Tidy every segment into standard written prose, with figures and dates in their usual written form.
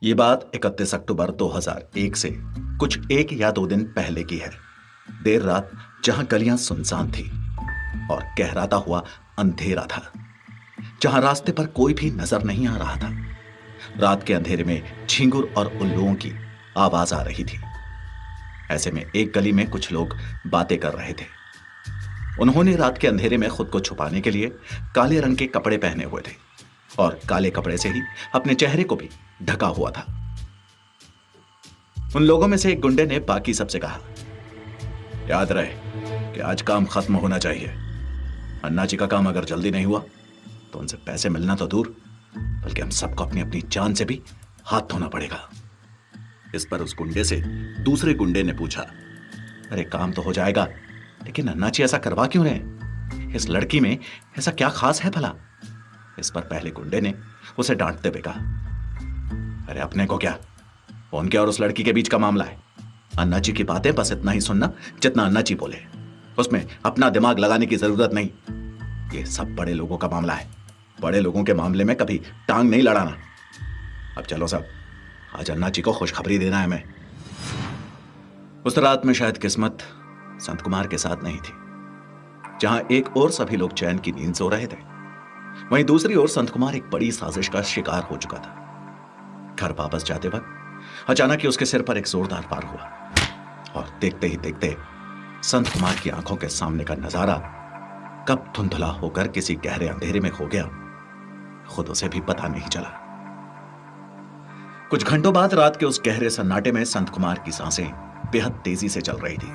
ये बात 31 अक्टूबर 2001 से कुछ एक या दो दिन पहले की है। देर रात जहां गलियां सुनसान थी और गहराता हुआ अंधेरा था, जहां रास्ते पर कोई भी नजर नहीं आ रहा था। रात के अंधेरे में झिंगुर और उल्लुओं की आवाज आ रही थी। ऐसे में एक गली में कुछ लोग बातें कर रहे थे। उन्होंने रात के अंधेरे में खुद को छुपाने के लिए काले रंग के कपड़े पहने हुए थे और काले कपड़े से ही अपने चेहरे को भी ढका हुआ था। उन लोगों में से एक गुंडे ने बाकी सबसे कहा, याद रहे कि आज काम खत्म होना चाहिए। अन्ना जी का काम अगर जल्दी नहीं हुआ तो उनसे पैसे मिलना तो दूर, बल्कि हम सबको अपनी अपनी जान से भी हाथ धोना पड़ेगा। इस पर उस गुंडे से दूसरे गुंडे ने पूछा, अरे काम तो हो जाएगा, लेकिन अन्ना जी ऐसा करवा क्यों रहे? इस लड़की में ऐसा क्या खास है भला? इस पर पहले गुंडे ने उसे डांटते हुए कहा, अरे अपने को क्या, उनके और उस लड़की के बीच का मामला है। अन्ना जी की बातें बस इतना ही सुनना जितना अन्ना जी बोले, उसमें अपना दिमाग लगाने की जरूरत नहीं। ये सब बड़े लोगों का मामला है, बड़े लोगों के मामले में कभी टांग नहीं लड़ाना। अब चलो सब, आज अन्ना जी को खुशखबरी देना है हमें। उस रात में शायद किस्मत संत कुमार के साथ नहीं थी। जहां एक और सभी लोग चैन की नींद सो रहे थे, वहीं दूसरी ओर संत कुमार एक बड़ी साजिश का शिकार हो चुका था। घर वापस जाते वक्त अचानक ही उसके सिर पर एक जोरदार वार हुआ और देखते ही देखते संत कुमार की आंखों के सामने का नजारा कब धुंधला होकर किसी गहरे अंधेरे में खो गया, खुद उसे भी पता नहीं चला। कुछ घंटों बाद रात के उस गहरे सन्नाटे में संत कुमार की सांसें बेहद तेजी से चल रही थी।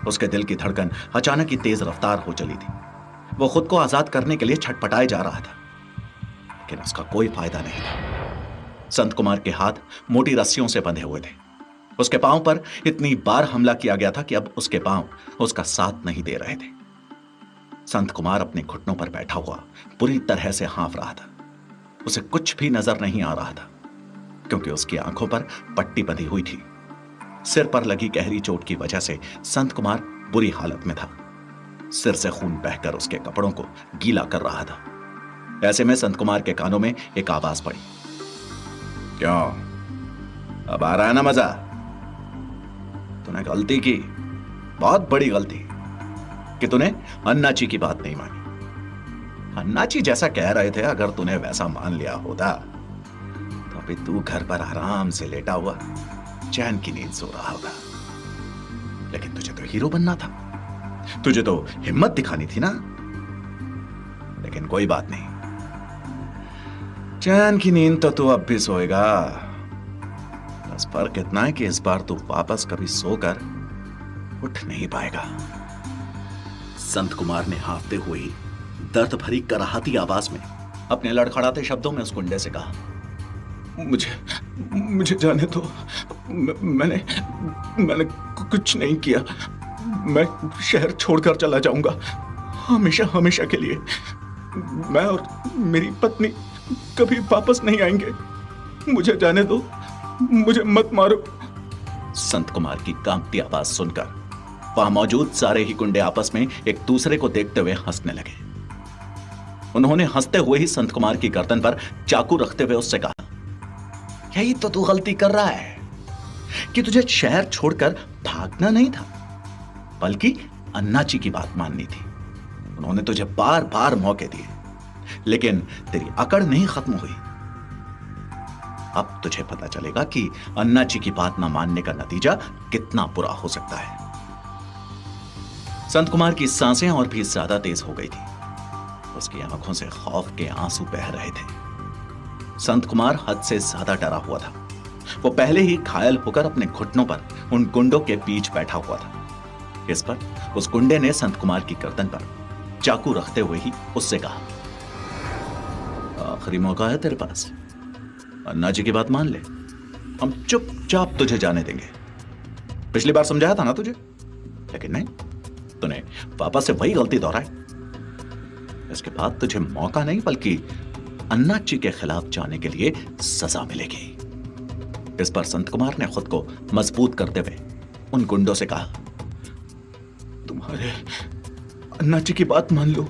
उसके दिल की धड़कन अचानक ही तेज रफ्तार हो चली थी। वो खुद को आजाद करने के लिए छटपटाए जा रहा था, लेकिन उसका कोई फायदा नहीं था। संत कुमार के हाथ मोटी रस्सियों से बंधे हुए थे। उसके पांव पर इतनी बार हमला किया गया था कि अब उसके पांव उसका साथ नहीं दे रहे थे। संत कुमार अपने घुटनों पर बैठा हुआ पूरी तरह से हाँफ रहा था। उसे कुछ भी नजर नहीं आ रहा था, क्योंकि उसकी आंखों पर पट्टी बंधी हुई थी। सिर पर लगी गहरी चोट की वजह से संत कुमार बुरी हालत में था। सिर से खून बहकर उसके कपड़ों को गीला कर रहा था। ऐसे में संत कुमार के कानों में एक आवाज पड़ी, क्यों, अब आ रहा है ना मजा? तूने गलती की, बहुत बड़ी गलती, कि तूने अन्ना जी की बात नहीं मानी। अन्ना जी जैसा कह रहे थे, अगर तूने वैसा मान लिया होता तो अभी तू घर पर आराम से लेटा हुआ चैन की नींद सो रहा होगा। लेकिन तुझे तो हीरो बनना था, तुझे तो हिम्मत दिखानी थी ना। लेकिन कोई बात नहीं, चैन की नींद तो तू अब भी सोएगा। बस फर्क इतना है कि इस बार तू वापस कभी सोकर उठ नहीं पाएगा। संत कुमार ने हाफते हुए ही दर्द भरी कराहती आवाज में अपने लड़खड़ाते शब्दों में उस गुंडे से कहा, मुझे जाने दो। मैंने कुछ नहीं किया। मैं शहर छोड़कर चला जाऊंगा, हमेशा हमेशा के लिए। मैं और मेरी पत्नी कभी वापस नहीं आएंगे। मुझे जाने दो, मुझे मत मारो। संत कुमार की कांपती आवाज सुनकर वहां मौजूद सारे ही गुंडे आपस में एक दूसरे को देखते हुए हंसने लगे। उन्होंने हंसते हुए ही संत कुमार की गर्दन पर चाकू रखते हुए उससे कहा, यही तो तू गलती कर रहा है कि तुझे शहर छोड़कर भागना नहीं था, बल्कि अन्ना जी की बात माननी थी। उन्होंने तुझे बार बार मौके दिए, लेकिन तेरी अकड़ नहीं खत्म हुई। अब तुझे पता चलेगा कि अन्ना जी की बात ना मानने का नतीजा कितना बुरा हो सकता है। संत कुमार की सांसें और भी ज्यादा तेज हो गई थी। उसकी आंखों से खौफ के आंसू बह रहे थे। संत कुमार हद से ज्यादा डरा हुआ था। वो पहले ही घायल होकर अपने घुटनों पर उन गुंडों के बीच बैठा हुआ था। इस पर उस गुंडे ने संत कुमार की गर्दन पर चाकू रखते हुए ही उससे कहा, आखिरी मौका है तेरे पास, अन्ना जी की बात मान ले, हम चुपचाप तुझे जाने देंगे। पिछली बार समझाया था ना तुझे, लेकिन नहीं, तूने वापस से वही गलती दोहराई। इसके बाद तुझे मौका नहीं बल्कि अन्ना जी के खिलाफ जाने के लिए सजा मिलेगी। इस पर संत कुमार ने खुद को मजबूत करते हुए उन गुंडों से कहा, तुम्हारे अन्ना जी की बात मान लो,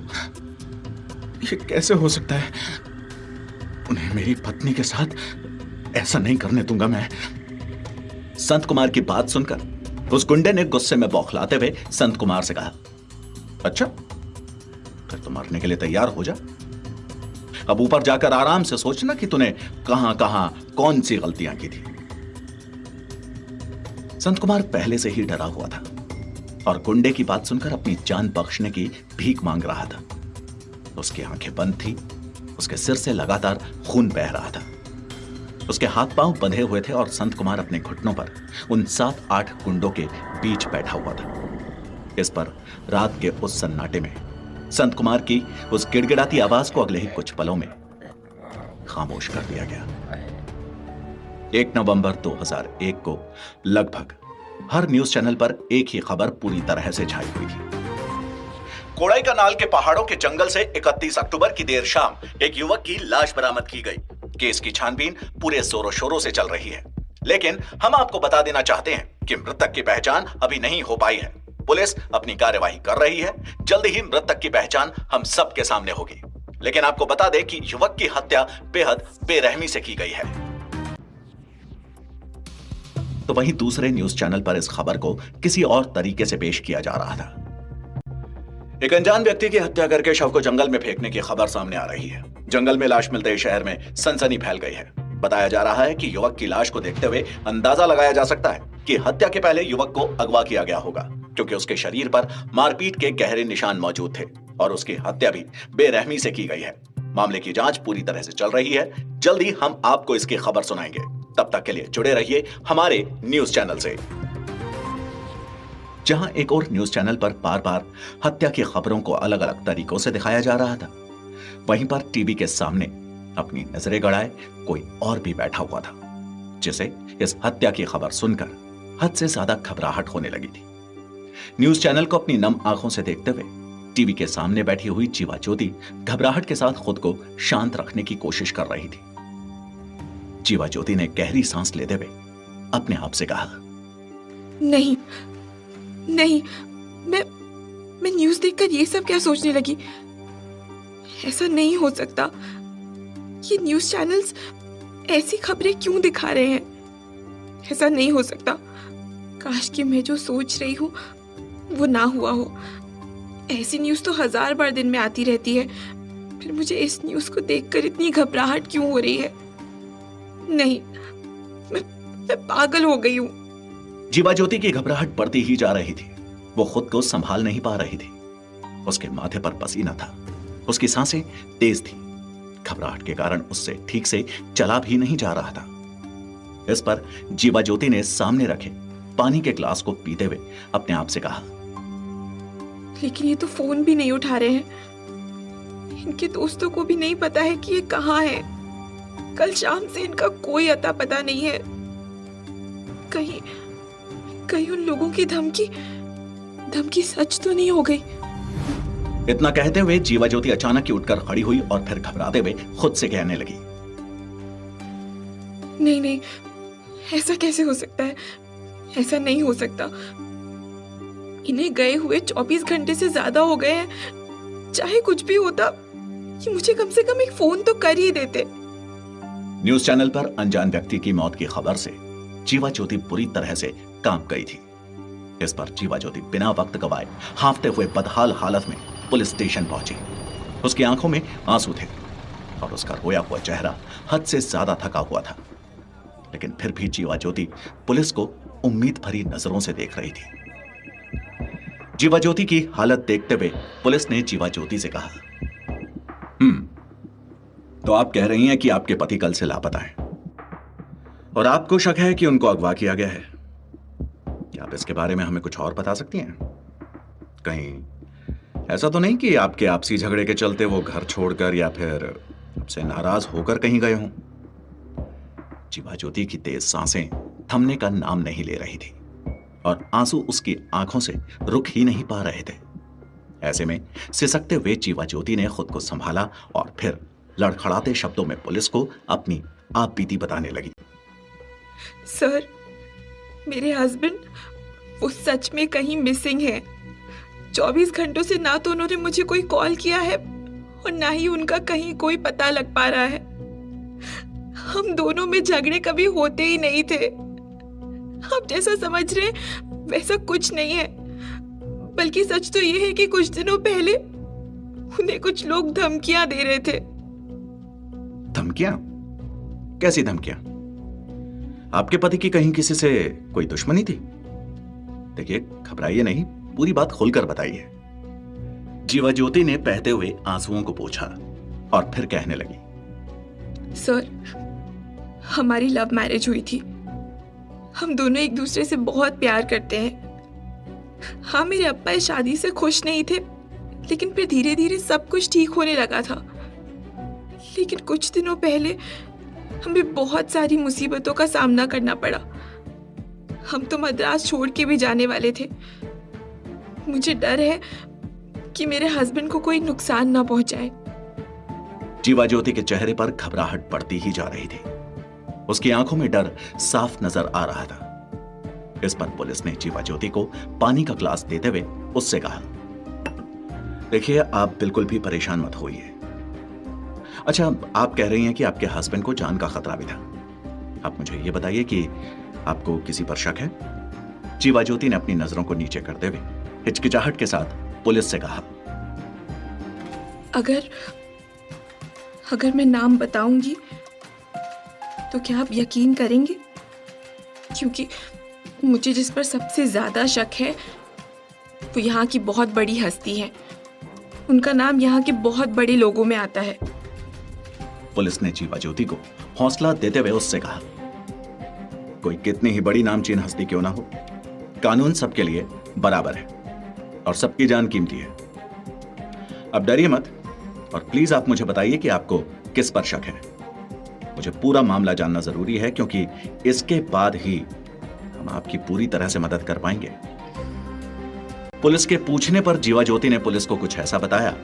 ये कैसे हो सकता है? उन्हें मेरी पत्नी के साथ ऐसा नहीं करने दूंगा मैं। संत कुमार की बात सुनकर उस गुंडे ने गुस्से में बौखलाते हुए संत कुमार से कहा, अच्छा फिर तो मरने के लिए तैयार हो जा। अब ऊपर जाकर आराम से सोचना कि तूने कहां कहां कौन सी गलतियां की थी। संत कुमार पहले से ही डरा हुआ था और गुंडे की बात सुनकर अपनी जान बख्शने की भीख मांग रहा था। उसकी आंखें बंद थी, उसके सिर से लगातार खून बह रहा था, उसके हाथ पांव बंधे हुए थे और संत कुमार अपने घुटनों पर उन 7-8 गुंडों के बीच बैठा हुआ था। इस पर रात के उस सन्नाटे में संत कुमार की उस गिड़गिड़ाती आवाज को अगले ही कुछ पलों में खामोश कर दिया गया। 1 नवंबर 2001 को लगभग हर न्यूज चैनल पर एक ही खबर पूरी तरह से छाई हुई थी। कोड़ाई कनाल के पहाड़ों के जंगल से 31 अक्टूबर की देर शाम एक युवक की लाश बरामद की गई। केस की छानबीन पूरे जोरों शोरों से चल रही है, लेकिन हम आपको बता देना चाहते हैं कि मृतक की पहचान अभी नहीं हो पाई है। पुलिस अपनी कार्यवाही कर रही है, जल्द ही मृतक की पहचान हम सबके सामने होगी। लेकिन आपको बता दें कि युवक की हत्या बेहद बेरहमी से की गई है। तो वहीं दूसरे न्यूज चैनल पर इस खबर को किसी और तरीके से पेश किया जा रहा था। एक अनजान व्यक्ति की हत्या करके शव को जंगल में फेंकने की खबर सामने आ रही है। जंगल में लाश मिलते ही शहर में सनसनी फैल गई है। बताया जा रहा है कि युवक की लाश को देखते हुए अंदाजा लगाया जा सकता है कि हत्या के पहले युवक को अगवा किया गया होगा, क्योंकि उसके शरीर पर मारपीट के गहरे निशान मौजूद थे और उसकी हत्या भी बेरहमी से की गई है। मामले की जांच पूरी तरह से चल रही है। जल्द ही हम आपको इसकी खबर सुनाएंगे। तब तक के लिए जुड़े रहिए हमारे न्यूज चैनल से। जहां एक और न्यूज चैनल पर बार बार हत्या की खबरों को अलग अलग तरीकों से दिखाया जा रहा था, वहीं पर टीवी के सामने अपनी नजरें गड़ाए कोई और भी बैठा हुआ था, जिसे इस हत्या की खबर सुनकर हद से ज्यादा घबराहट होने लगी थी। न्यूज चैनल को अपनी नम आंखों से देखते हुए टीवी के सामने बैठी हुई जीवा ज्योति घबराहट के साथ खुद को शांत रखने की कोशिश कर रही थी। जीवा ज्योति ने गहरी सांस लेते हुए अपने आप से कहा, नहीं नहीं, मैं न्यूज़ देखकर ये सब क्या सोचने लगी। ऐसा नहीं हो सकता। ये न्यूज़ चैनल्स ऐसी खबरें क्यों दिखा रहे हैं? ऐसा नहीं हो सकता। काश कि मैं जो सोच रही हूँ वो ना हुआ हो। ऐसी न्यूज़ तो 1000 बार दिन में आती रहती है, फिर मुझे इस न्यूज़ को देखकर इतनी घबराहट क्यों हो रही है? नहीं, मैं पागल हो गई हूँ। जीवा ज्योति की घबराहट बढ़ती ही जा रही थी। वो खुद को संभाल नहीं पा रही थी। उसके माथे पर पसीना था, उसकी सांसें तेज थी। घबराहट के कारण उससे ठीक से चला भी नहीं जा रहा था। इस पर जीवा ज्योति ने सामने रखे पानी के ग्लास को पीते हुए अपने आप से कहा, लेकिन ये तो फोन भी नहीं उठा रहे हैं। इनके दोस्तों को भी नहीं पता है कि ये कहाँ है। कल शाम से इनका कोई अता पता नहीं है। कहीं उन लोगों की धमकी सच तो नहीं हो गई। इतना कहते हुए जीवा ज्योति अचानक ही उठकर खड़ी हुई और फिर घबराते हुए खुद से कहने लगी, नहीं, ऐसा कैसे हो सकता है? ऐसा नहीं हो सकता। इन्हें गए हुए 24 घंटे से ज्यादा हो गए हैं। चाहे कुछ भी होता, ये मुझे कम से कम एक फोन तो कर ही देते। न्यूज चैनल पर अनजान व्यक्ति की मौत की खबर से जीवा ज्योति बुरी तरह से कांप गई थी। इस पर जीवा ज्योति बिना वक्त गवाए हांफते हुए बदहाल हालत में पुलिस स्टेशन पहुंची। उसकी आंखों में आंसू थे और उसका रोया हुआ चेहरा हद से ज्यादा थका हुआ था, लेकिन फिर भी जीवा ज्योति पुलिस को उम्मीद भरी नजरों से देख रही थी। जीवा ज्योति की हालत देखते हुए पुलिस ने जीवा ज्योति से कहा, तो आप कह रही हैं कि आपके पति कल से लापता हैं और आपको शक है कि उनको अगवा किया गया है। क्या आप इसके बारे में हमें कुछ और बता सकती हैं? कहीं ऐसा तो नहीं कि आपके आपसी झगड़े के चलते वो घर छोड़कर या फिर आपसे नाराज होकर कहीं गए हों? जीवा ज्योति की तेज सांसें थमने का नाम नहीं ले रही थी और आंसू उसकी आंखों से रुक ही नहीं पा रहे थे। ऐसे में सिसकते हुए जीवा ज्योति ने खुद को संभाला और फिर लड़खड़ाते शब्दों में पुलिस को अपनी आप बीती बताने लगी। सर, मेरे हस्बैंड वो सच में कहीं मिसिंग है। 24 घंटों से ना तो उन्होंने मुझे कोई कॉल किया है और ना ही उनका कहीं कोई पता लग पा रहा है। हम दोनों में झगड़े कभी होते ही नहीं थे। आप जैसा समझ रहे वैसा कुछ नहीं है, बल्कि सच तो ये है कि कुछ दिनों पहले उन्हें कुछ लोग धमकियां दे रहे थे। धमकियां? कैसी धमकियां? आपके पति की कहीं किसी से कोई दुश्मनी थी? देखिए, घबराइए नहीं, पूरी बात खुलकर बताइए। जीवा ज्योति ने बहते हुए आंसुओं को पोंछा और फिर कहने लगी, सर, हमारी लव मैरिज हुई थी। हम दोनों एक दूसरे से बहुत प्यार करते हैं। हाँ, मेरे अब्बा इस शादी से खुश नहीं थे, लेकिन फिर धीरे धीरे सब कुछ ठीक होने लगा था। लेकिन कुछ दिनों पहले हमें बहुत सारी मुसीबतों का सामना करना पड़ा। हम तो मद्रास छोड़ के भी जाने वाले थे। मुझे डर है कि मेरे हस्बैंड को कोई नुकसान ना पहुंचाए। जीवा ज्योति के चेहरे पर घबराहट बढ़ती ही जा रही थी। उसकी आंखों में डर साफ नजर आ रहा था। इस पर पुलिस ने जीवा ज्योति को पानी का ग्लास देते हुए उससे कहा, देखिए, आप बिल्कुल भी परेशान मत होइए। अच्छा, आप कह रही हैं कि आपके हस्बैंड को जान का खतरा भी था। आप मुझे यह बताइए कि आपको किसी पर शक है? जीवा ज्योति ने अपनी नजरों को नीचे करते हुए हिचकिचाहट के साथ पुलिस से कहा, अगर मैं नाम बताऊंगी तो क्या आप यकीन करेंगे? क्योंकि मुझे जिस पर सबसे ज्यादा शक है वो यहाँ की बहुत बड़ी हस्ती है। उनका नाम यहाँ के बहुत बड़े लोगों में आता है। पुलिस ने जीवा ज्योति को हौसला देते हुए उससे कहा, कोई कितनी ही बड़ी नामचीन हस्ती क्यों ना हो, कानून सबके लिए बराबर है और सबकी जान कीमती है। अब डरिए मत और प्लीज आप मुझे बताइए कि आपको किस पर शक है। मुझे पूरा मामला जानना जरूरी है, क्योंकि इसके बाद ही हम आपकी पूरी तरह से मदद कर पाएंगे। पुलिस के पूछने पर जीवा ज्योति ने पुलिस को कुछ ऐसा बताया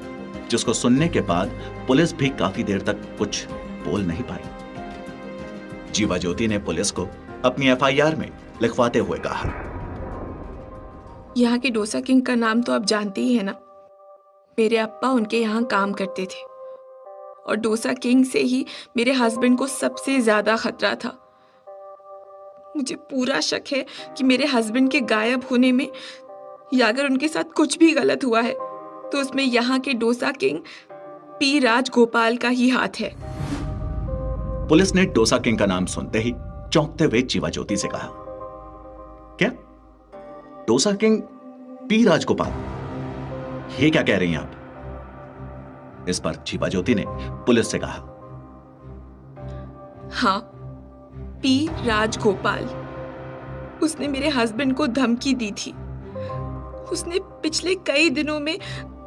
जिसको सुनने के बाद पुलिस भी काफी देर तक कुछ बोल नहीं पाई। जीवा ज्योति ने पुलिस को अपनी एफआईआर में लिखवाते हुए कहा, यहाँ के डोसा किंग का नाम तो आप जानते ही है ना। मेरे अप्पा उनके यहाँ काम करते थे और डोसा किंग से ही मेरे हस्बैंड को सबसे ज्यादा खतरा था। मुझे पूरा शक है कि मेरे हस्बैंड के गायब होने में या अगर उनके साथ कुछ भी गलत हुआ है तो उसमें यहाँ के डोसा किंग पी राजगोपाल का ही हाथ है। पुलिस ने डोसा किंग का नाम सुनते ही चौंकते हुए जीवा ज्योति से कहा, क्या डोसा किंग पी राजगोपाल? ये क्या कह रही हैं आप? इस पर जीवा ज्योति ने पुलिस से कहा, हाँ, पी राजगोपाल। उसने मेरे हस्बैंड को धमकी दी थी। उसने पिछले कई दिनों में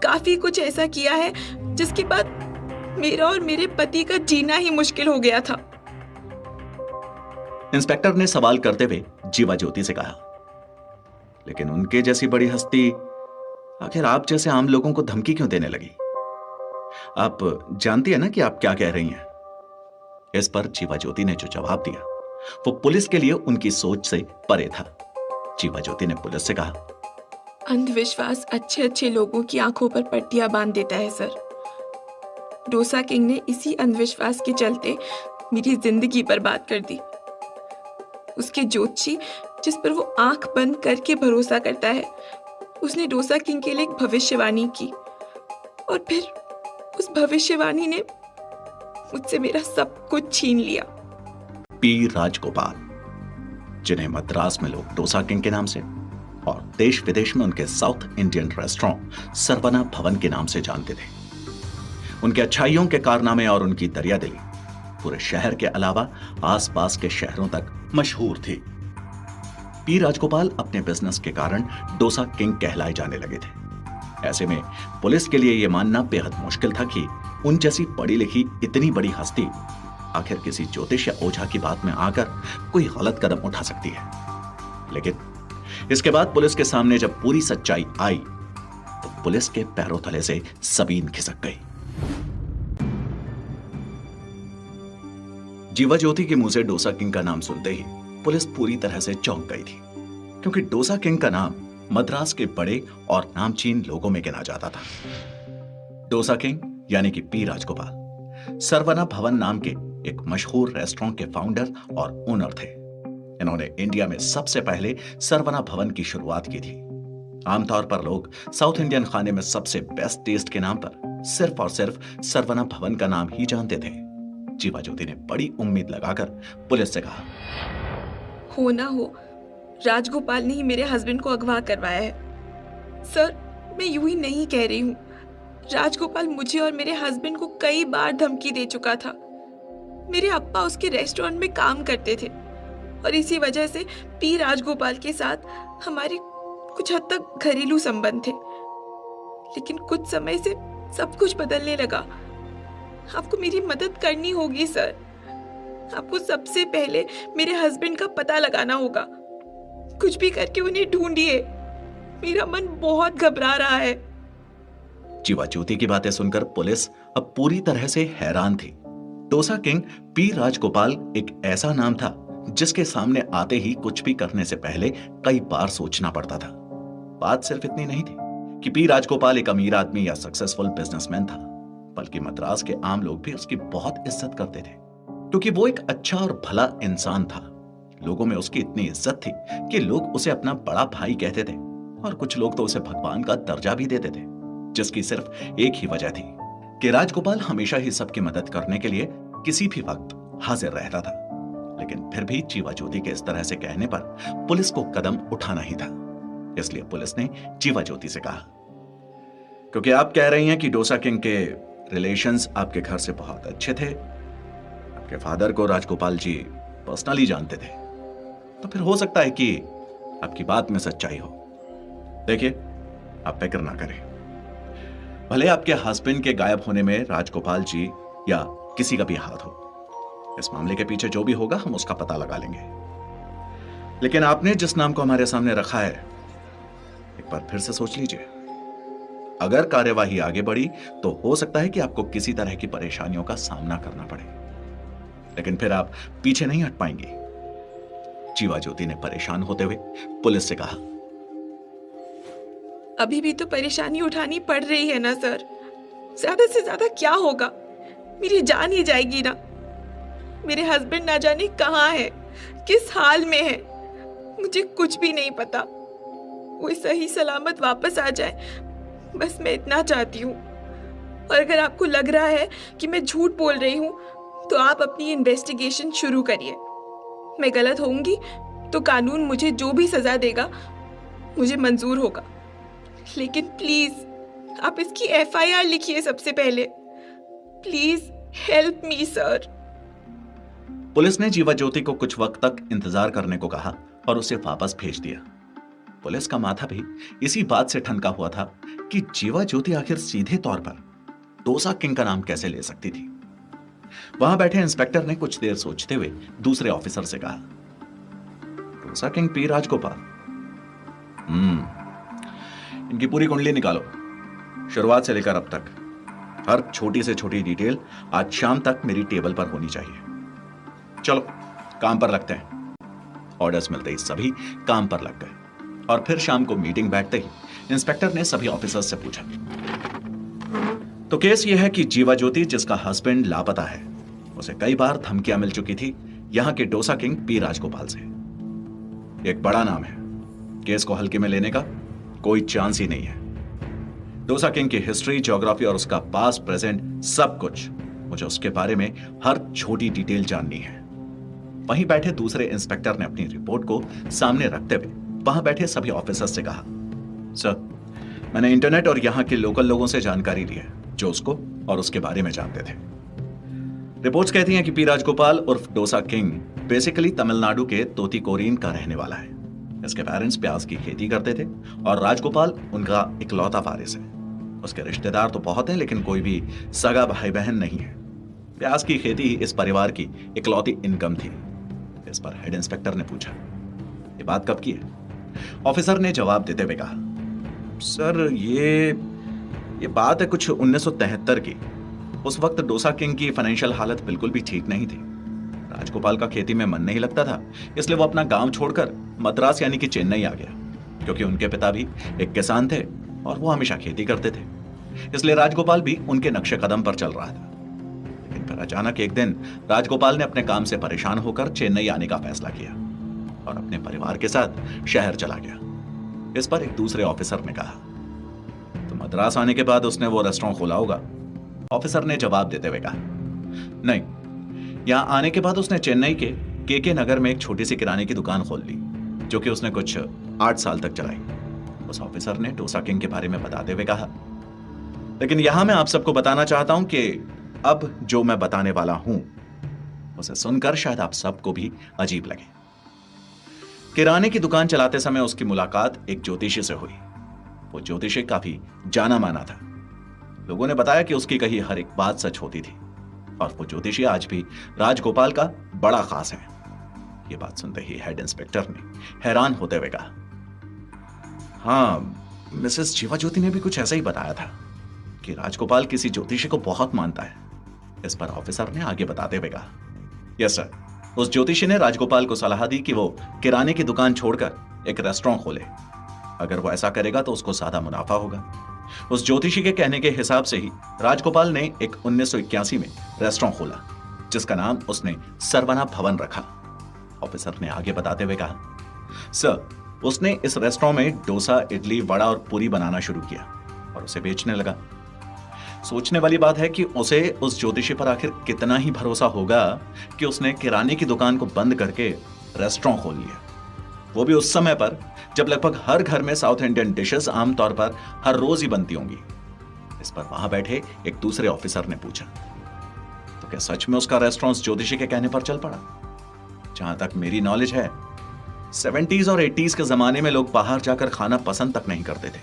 काफी कुछ ऐसा किया है जिसके बाद मेरा और मेरे पति का जीना ही मुश्किल हो गया था। इंस्पेक्टर ने सवाल करते हुए जीवा ज्योति से कहा, लेकिन उनके जैसी बड़ी हस्ती आखिर आप जैसे आम लोगों को धमकी क्यों देने लगी? आप जानती है ना कि आप क्या कह रही हैं? इस पर जीवा ज्योति ने जो जवाब दिया वो पुलिस के लिए उनकी सोच से परे था। जीवा ज्योति ने पुलिस से कहा, अंधविश्वास अच्छे अच्छे लोगों की आंखों पर पट्टियां बांध देता है सर। डोसा किंग ने इसी अंधविश्वास के चलते मेरी जिंदगी बर्बाद कर दी। उसके ज्योतिषी जिस पर वो आंख बंद करके भरोसा करता है, उसने डोसा किंग के लिए एक भविष्यवाणी की और फिर उस भविष्यवाणी ने मुझसे मेरा सब कुछ छीन लिया। पी राजगोपाल, जिन्हें मद्रास में लोग डोसा किंग के नाम से और देश विदेश में उनके साउथ इंडियन रेस्टोरेंट सरवना भवन के नाम से जानते थे। उनके अच्छाइयों के कारनामे और उनकी दरियादिली पूरे शहर के अलावा आसपास के शहरों तक मशहूर थी। पी राजगोपाल अपने बिजनेस के कारण डोसा किंग कहलाए जाने लगे थे। ऐसे में पुलिस के लिए यह मानना बेहद मुश्किल था कि उन जैसी पढ़ी लिखी इतनी बड़ी हस्ती आखिर किसी ज्योतिष या ओझा की बात में आकर कोई गलत कदम उठा सकती है। लेकिन इसके बाद पुलिस के सामने जब पूरी सच्चाई आई तो पुलिस के पैरों तले से जमीन खिसक गई। जीवा ज्योति के मुंह से डोसा किंग का नाम सुनते ही पुलिस पूरी तरह से चौंक गई थी, क्योंकि डोसा किंग का नाम मद्रास के बड़े और नामचीन लोगों में गिना जाता था। डोसा किंग यानी कि पी राजगोपाल सरवना भवन नाम के एक मशहूर रेस्टोरेंट के फाउंडर और ओनर थे। इन्होंने इंडिया में सबसे पहले सरवना भवन की शुरुआत की थी। आमतौर पर लोग साउथ इंडियन खाने में सबसे बेस्ट टेस्ट के नाम पर सिर्फ और सिर्फ सरवना भवन का नाम ही जानते थे। जीवा ज्योति ने बड़ी उम्मीद लगाकर पुलिस से कहा, हो ना हो, राजगोपाल ने ही मेरे हस्बैंड को अगवा करवाया है। सर, मैं यूं ही नहीं कह रही हूँ। राजगोपाल मुझे और मेरे हस्बैंड को कई बार धमकी दे चुका था। मेरे अप्पा उसके रेस्टोरेंट में काम करते थे और इसी वजह से पी राजगोपाल के साथ हमारे कुछ हद तक घरेलू संबंध थे। लेकिन कुछ समय से सब कुछ बदलने लगा। आपको मेरी मदद करनी होगी सर। आपको सबसे पहले मेरे हस्बैंड का पता लगाना होगा। कुछ भी करके उन्हें ढूंढिए। मेरा मन बहुत घबरा रहा है। जीवा ज्योति की बातें सुनकर पुलिस अब पूरी तरह से हैरान थी। डोसा किंग पी राजगोपाल एक ऐसा नाम था जिसके सामने आते ही कुछ भी करने से पहले कई बार सोचना पड़ता था। बात सिर्फ इतनी नहीं थी कि पी राजगोपाल एक अमीर आदमी या सक्सेसफुल बिजनेसमैन था, बल्कि मद्रास के आम लोग भी उसकी बहुत इज्जत करते थे, क्योंकि वो एक अच्छा और भला इंसान था। लोगों में उसकी इतनी इज्जत थी कि लोग उसे अपना बड़ा भाई कहते थे और कुछ लोग तो उसे भगवान का दर्जा भी देते थे, जिसकी सिर्फ एक ही वजह थी कि राजगोपाल हमेशा ही सबकी मदद करने के लिए किसी भी वक्त हाजिर रहता था। लेकिन फिर भी जीवा ज्योति के इस तरह से कहने पर पुलिस को कदम उठाना ही था। इसलिए पुलिस ने जीवा ज्योति से कहा, क्योंकि आप कह रही हैं कि डोसा किंग के रिलेशंस आपके घर से बहुत अच्छे थे, आपके फादर को राजगोपाल जी पर्सनली जानते थे, तो फिर हो सकता है कि आपकी बात में सच्चाई हो। देखिए, आप फिक्र ना करें। भले आपके हस्बैंड के गायब होने में राजगोपाल जी या किसी का भी हाथ हो, इस मामले के पीछे जो भी होगा हम उसका पता लगा लेंगे। लेकिन आपने जिस नाम को हमारे सामने रखा है, एक बार फिर से सोच लीजिए। अगर कार्यवाही आगे बढ़ी तो हो सकता है कि आपको किसी तरह की परेशानियों का सामना करना पड़े, लेकिन फिर आप पीछे नहीं हट पाएंगे। जीवा ज्योति ने परेशान होते हुए पुलिस से कहा, अभी भी तो परेशानी उठानी पड़ रही है ना सर। ज्यादा से ज्यादा क्या होगा, मेरी जान ही जाएगी ना। मेरे हस्बैंड ना जाने कहाँ है, किस हाल में है, मुझे कुछ भी नहीं पता। वो सही सलामत वापस आ जाए, बस मैं इतना चाहती हूँ। और अगर आपको लग रहा है कि मैं झूठ बोल रही हूँ तो आप अपनी इन्वेस्टिगेशन शुरू करिए। मैं गलत होंगी तो कानून मुझे जो भी सजा देगा मुझे मंजूर होगा, लेकिन प्लीज आप इसकी एफआईआर लिखिए सबसे पहले। Please help me sir. Police ने जीवा ज्योति को कुछ वक्त तक इंतजार करने को कहा और उसे वापस भेज दिया। पुलिस का माथा भी इसी बात से ठनका हुआ था कि जीवा ज्योति आखिर सीधे तौर पर डोसा किंग का नाम कैसे ले सकती थी। वहां बैठे इंस्पेक्टर ने कुछ देर सोचते हुए दूसरे ऑफिसर से कहा, डोसा किंग पी राजगोपाल, इनकी पूरी कुंडली निकालो, शुरुआत से लेकर अब तक। हर छोटी से छोटी डिटेल आज शाम तक मेरी टेबल पर होनी चाहिए। चलो काम पर लगते हैं। ऑर्डर्स मिलते ही सभी काम पर लग गए और फिर शाम को मीटिंग बैठते ही इंस्पेक्टर ने सभी ऑफिसर्स से पूछा, तो केस यह है कि जीवा ज्योति जिसका हस्बैंड लापता है, उसे कई बार धमकियां मिल चुकी थी यहां के डोसा किंग पी राजगोपाल से। एक बड़ा नाम है, केस को हल्के में लेने का कोई चांस ही नहीं है। डोसा किंग की हिस्ट्री, ज्योग्राफी और उसका पास्ट प्रेजेंट सब कुछ, मुझे उसके बारे में हर छोटी डिटेल जाननी है। वहीं बैठे दूसरे इंस्पेक्टर ने अपनी रिपोर्ट को सामने रखते हुए वहां बैठे सभी ऑफिसर्स से कहा, सर, मैंने इंटरनेट और यहां के लोकल लोगों से जानकारी ली है जो उसको और उसके बारे में जानते थे। रिपोर्ट्स कहती हैं कि पी राजगोपाल उर्फ डोसा किंग बेसिकली तमिलनाडु के तोतीकोरीन का रहने वाला है। इसके पेरेंट्स प्याज की खेती करते थे और राजगोपाल उनका इकलौता वारिस है। उसके रिश्तेदार तो बहुत हैं, लेकिन कोई भी सगा भाई बहन नहीं है। प्याज की खेती ही इस परिवार की इकलौती इनकम थी। इस पर हेड इंस्पेक्टर ने पूछा, ये बात कब की है? ऑफिसर ने जवाब देते हुए कहा, सर ये बात है कुछ 1973 की। उस वक्त डोसा किंग की फाइनेंशियल हालत बिल्कुल भी ठीक नहीं थी। राजगोपाल का खेती में मन नहीं लगता था, इसलिए वो अपना गांव छोड़कर मद्रास यानी कि चेन्नई आ गया। क्योंकि उनके पिता भी एक किसान थे और वो हमेशा खेती करते थे, इसलिए राजगोपाल भी उनके नक्शे कदम पर चल रहा था। लेकिन फिर अचानक एक दिन राजगोपाल ने अपने काम से परेशान होकर चेन्नई आने का फैसला किया और अपने परिवार के साथ शहर चला गया। इस पर एक दूसरे ऑफिसर ने कहा, तो मद्रास आने के बाद उसने वो रेस्टोरेंट खोला होगा? ऑफिसर ने जवाब देते हुए कहा, नहीं, यहां आने के बाद उसने चेन्नई के के नगर में एक छोटी सी किराने की दुकान खोल ली, जो कि उसने कुछ 8 साल तक चलाई। उस ऑफिसर ने डोसा किंग के बारे में बताते हुए कहा, लेकिन यहां मैं आप सबको बताना चाहता हूं कि अब जो मैं बताने वाला हूं उसे सुनकर शायद आप सबको भी अजीब लगे। किराने की दुकान चलाते समय उसकी मुलाकात एक ज्योतिषी से हुई। वो ज्योतिषी काफी जाना माना था। लोगों ने बताया कि उसकी कही हर एक बात सच होती थी और वो ज्योतिषी आज भी राजगोपाल का बड़ा खास है। ये बात सुनते ही हेड इंस्पेक्टर ने हैरान होते हुए कहा, हाँ, मिसेस जीवा ज्योति ने भी कुछ ऐसा ही बताया था कि राजगोपाल किसी ज्योतिषी को बहुत मानता है। इस पर ऑफिसर ने आगे बताते हुए कहा, यस सर, उस ज्योतिषी ने राजगोपाल को सलाह दी कि वो किराने की दुकान छोड़कर एक रेस्टोरेंट खोले। अगर वो ऐसा करेगा तो उसको ज्यादा मुनाफा होगा। उस ज्योतिषी के कहने के हिसाब से ही राजगोपाल ने एक 1981 में रेस्टोरेंट खोला, जिसका नाम उसने सरवना भवन रखा। ऑफिसर ने आगे बताते हुए कहा, सर, उसने इस रेस्टोरेंट में डोसा, इडली, वड़ा और पूरी बनाना शुरू किया और उसे बेचने लगा। सोचने वाली बात है कि उसे उस ज्योतिषी पर आखिर कितना ही भरोसा होगा कि उसने किराने की दुकान को बंद करके रेस्टोरेंट खोल लिया, वो भी उस समय पर जब लगभग हर घर में साउथ इंडियन डिशेस आमतौर पर हर रोज ही बनती होंगी। इस पर वहां बैठे एक दूसरे ऑफिसर ने पूछा, तो क्या सच में उसका रेस्टोरेंट ज्योतिषी के कहने पर चल पड़ा? जहां तक मेरी नॉलेज है, 70s और 80s के जमाने में लोग बाहर जाकर खाना पसंद तक नहीं करते थे,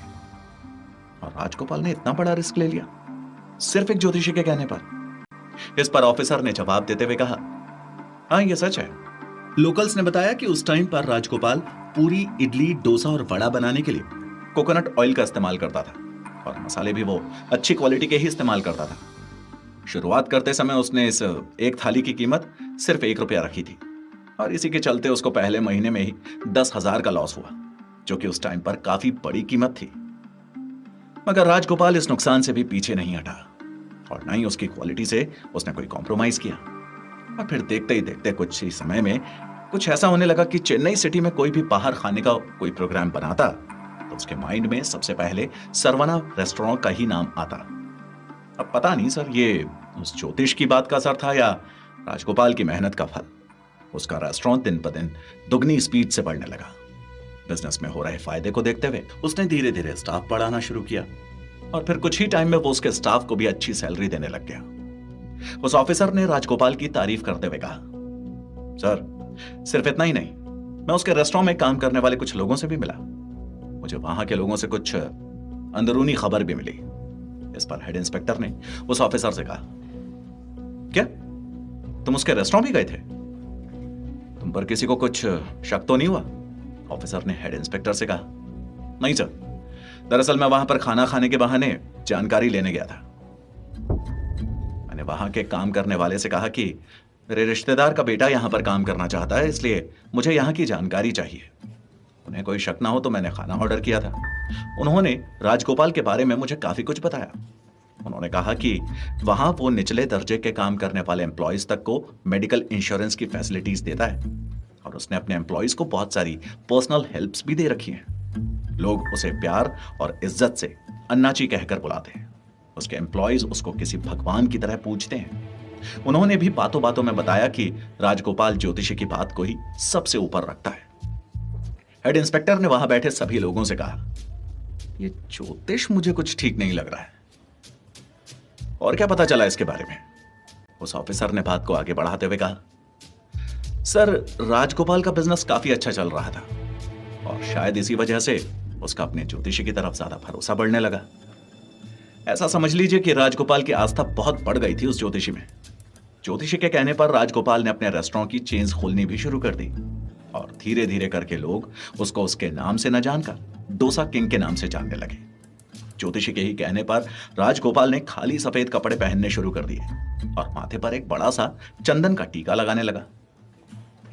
और राजगोपाल ने इतना बड़ा रिस्क ले लिया सिर्फ एक ज्योतिषी के कहने पर। इस पर ऑफिसर ने जवाब देते हुए कहा, हाँ, यह सच है। लोकल्स ने बताया कि उस टाइम पर राजगोपाल पूरी, इडली, डोसा और वड़ा बनाने के लिए कोकोनट ऑयल का इस्तेमाल करता था और मसाले भी वो अच्छी क्वालिटी के ही इस्तेमाल करता था। शुरुआत करते समय उसने इस एक थाली की कीमत सिर्फ ₹1 रखी थी और इसी के चलते उसको पहले महीने में ही 10,000 का लॉस हुआ, जो कि उस टाइम पर काफी बड़ी कीमत थी। मगर राजगोपाल इस नुकसान से भी पीछे नहीं हटा और न ही उसकी क्वालिटी से उसने कोई कॉम्प्रोमाइज किया। और फिर देखते ही देखते कुछ ही समय में कुछ ऐसा होने लगा कि चेन्नई सिटी में कोई भी बाहर खाने का कोई प्रोग्राम बनाता तो उसके माइंड में सबसे पहले सरवना रेस्टोरेंट का ही नाम आता। अब पता नहीं सर, ये उस ज्योतिष की बात का असर था या राजगोपाल की मेहनत का फल। उसका रेस्टोरेंट दिन ब दिन दुगनी स्पीड से बढ़ने लगा। बिजनेस में हो रहे फायदे को देखते हुए उसने धीरे धीरे स्टाफ बढ़ाना शुरू किया और फिर कुछ ही टाइम में वो उसके स्टाफ को भी अच्छी सैलरी देने लग गया। उस ऑफिसर ने राजगोपाल की तारीफ करते हुए कहा, सर, सिर्फ इतना ही नहीं, मैं उसके रेस्टोरेंट में काम करने वाले कुछ लोगों से भी मिला। मुझे वहां के लोगों से कुछ अंदरूनी खबर भी मिली। इस पर हेड इंस्पेक्टर ने उस ऑफिसर से कहा, क्या तुम उसके रेस्टोरेंट भी गए थे? तुम पर किसी को कुछ शक तो नहीं हुआ? ऑफिसर ने हेड इंस्पेक्टर से कहा, नहीं सर, दरअसल मैं वहां पर खाना खाने के बहाने जानकारी लेने गया था। मैंने वहां के काम करने वाले से कहा कि मेरे रिश्तेदार का बेटा यहां पर काम करना चाहता है, इसलिए मुझे यहां की जानकारी चाहिए। उन्हें कोई शक ना हो तो मैंने खाना ऑर्डर किया था। उन्होंने राजगोपाल के बारे में मुझे काफी कुछ बताया। उन्होंने कहा कि वहां वो निचले दर्जे के काम करने वाले एम्प्लॉयज तक को मेडिकल इंश्योरेंस की फैसिलिटीज देता है और उसने अपने एम्प्लॉयज को बहुत सारी पर्सनल हेल्प्स भी दे रखी हैं। लोग उसे प्यार और इज्जत से अन्नाची कहकर बुलाते हैं। उसके एम्प्लॉयज उसको किसी भगवान की तरह पूजते हैं। उन्होंने भी बातों बातों में बताया कि राजगोपाल ज्योतिषी की बात को ही सबसे ऊपर रखता है। हेड इंस्पेक्टर ने वहां बैठे सभी लोगों से कहा, ये ज्योतिष मुझे कुछ ठीक नहीं लग रहा है। और क्या पता चला इसके बारे में? उस ऑफिसर ने बात को आगे बढ़ाते हुए कहा, सर, राजगोपाल का बिजनेस काफी अच्छा चल रहा था और शायद इसी वजह से उसका अपने ज्योतिषी की तरफ ज्यादा भरोसा बढ़ने लगा। ऐसा समझ लीजिए कि राजगोपाल की आस्था बहुत बढ़ गई थी उस ज्योतिषी में। ज्योतिषी के कहने पर राजगोपाल ने अपने रेस्टोरेंट की चेन्स खोलनी भी शुरू कर दी और धीरे धीरे करके लोग उसको उसके नाम से न जानकर डोसा किंग के नाम से जानने लगे। ज्योतिषी के ही कहने पर राजगोपाल ने खाली सफेद कपड़े पहनने शुरू कर दिए और माथे पर एक बड़ा सा चंदन का टीका लगाने लगा।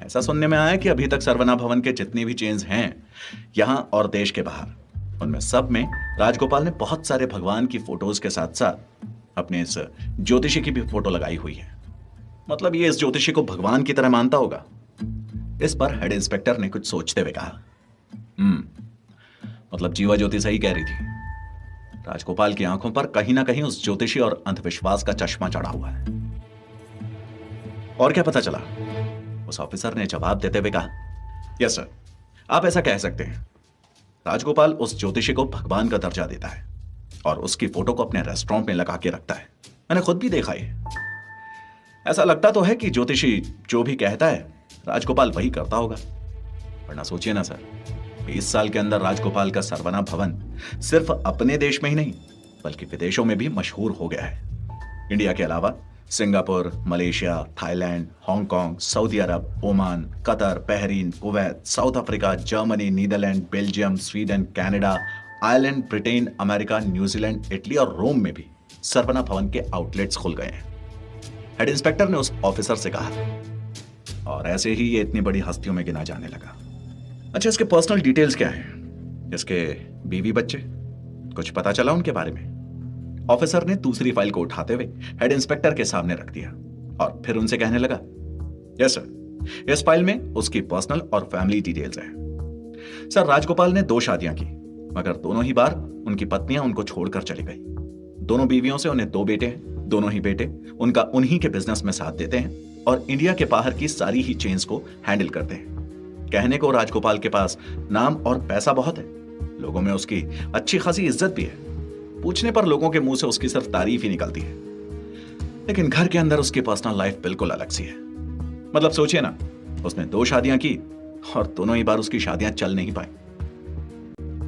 ऐसा सुनने में आया कि अभी तक सरवना भवन के जितनी भी चेन्स हैं यहां और देश के बाहर, उनमें सब में राजगोपाल ने बहुत सारे भगवान की फोटोज के साथ साथ अपने इस ज्योतिषी की भी फोटो लगाई हुई है। मतलब ये इस ज्योतिषी को भगवान की तरह मानता होगा। इस पर हेड इंस्पेक्टर ने कुछ सोचते हुए कहा, मतलब जीवा ज्योति सही कह रही थी। राजगोपाल की आंखों पर कहीं ना कहीं उस ज्योतिषी और अंधविश्वास का चश्मा चढ़ा हुआ है। और क्या पता चला? उस ऑफिसर ने जवाब देते हुए कहा, यस सर, आप ऐसा कह सकते हैं। राजगोपाल उस ज्योतिषी को भगवान का दर्जा देता है और उसकी फोटो को अपने रेस्टोरेंट में लगा के रखता है। मैंने खुद भी देखा है। ऐसा लगता तो है कि ज्योतिषी जो भी कहता है राजगोपाल वही करता होगा। वरना सोचिए ना सर, 20 साल के अंदर राजगोपाल का सरवना भवन सिर्फ अपने देश में ही नहीं बल्कि विदेशों में भी मशहूर हो गया है। इंडिया के अलावा Singapore, Malaysia, Thailand, Hong Kong, Saudi Arab, Oman, Qatar, Bahrain, Kuwait, South Africa, Germany, Netherland, Belgium, Sweden, Canada, Ireland, Britain, America, New Zealand, Italy और रोम में भी सरवना भवन के आउटलेट्स खुल गए हैं। हेड इंस्पेक्टर ने उस ऑफिसर से कहा, और ऐसे ही ये इतनी बड़ी हस्तियों में गिना जाने लगा। अच्छा, इसके पर्सनल डिटेल्स क्या हैं? इसके बीवी बच्चे कुछ पता चला उनके बारे में? ऑफिसर ने दूसरी फाइल को उठाते हुए हेड इंस्पेक्टर के सामने रख दिया और फिर उनसे कहने लगा, यस सर, इस फाइल में उसकी पर्सनल और फैमिली डिटेल्स हैं। सर, राजगोपाल ने 2 शादियां की, मगर दोनों ही बार उनकी पत्नियां उनको छोड़कर चली गई। दोनों बीवियों से उन्हें 2 बेटे हैं। दोनों ही बेटे उनका उन्हीं के बिजनेस में साथ देते हैं और इंडिया के बाहर की सारी ही चेन्स को हैंडल करते हैं। कहने को राजगोपाल के पास नाम और पैसा बहुत है, लोगों में उसकी अच्छी खासी इज्जत भी है। पूछने पर लोगों के मुंह से उसकी सिर्फ तारीफ ही निकलती है। लेकिन घर के अंदर उसकी पर्सनल लाइफ बिल्कुल अलग सी है। मतलब सोचिए ना, उसने 2 शादियां की और दोनों ही बार उसकी शादियां चल नहीं पाई।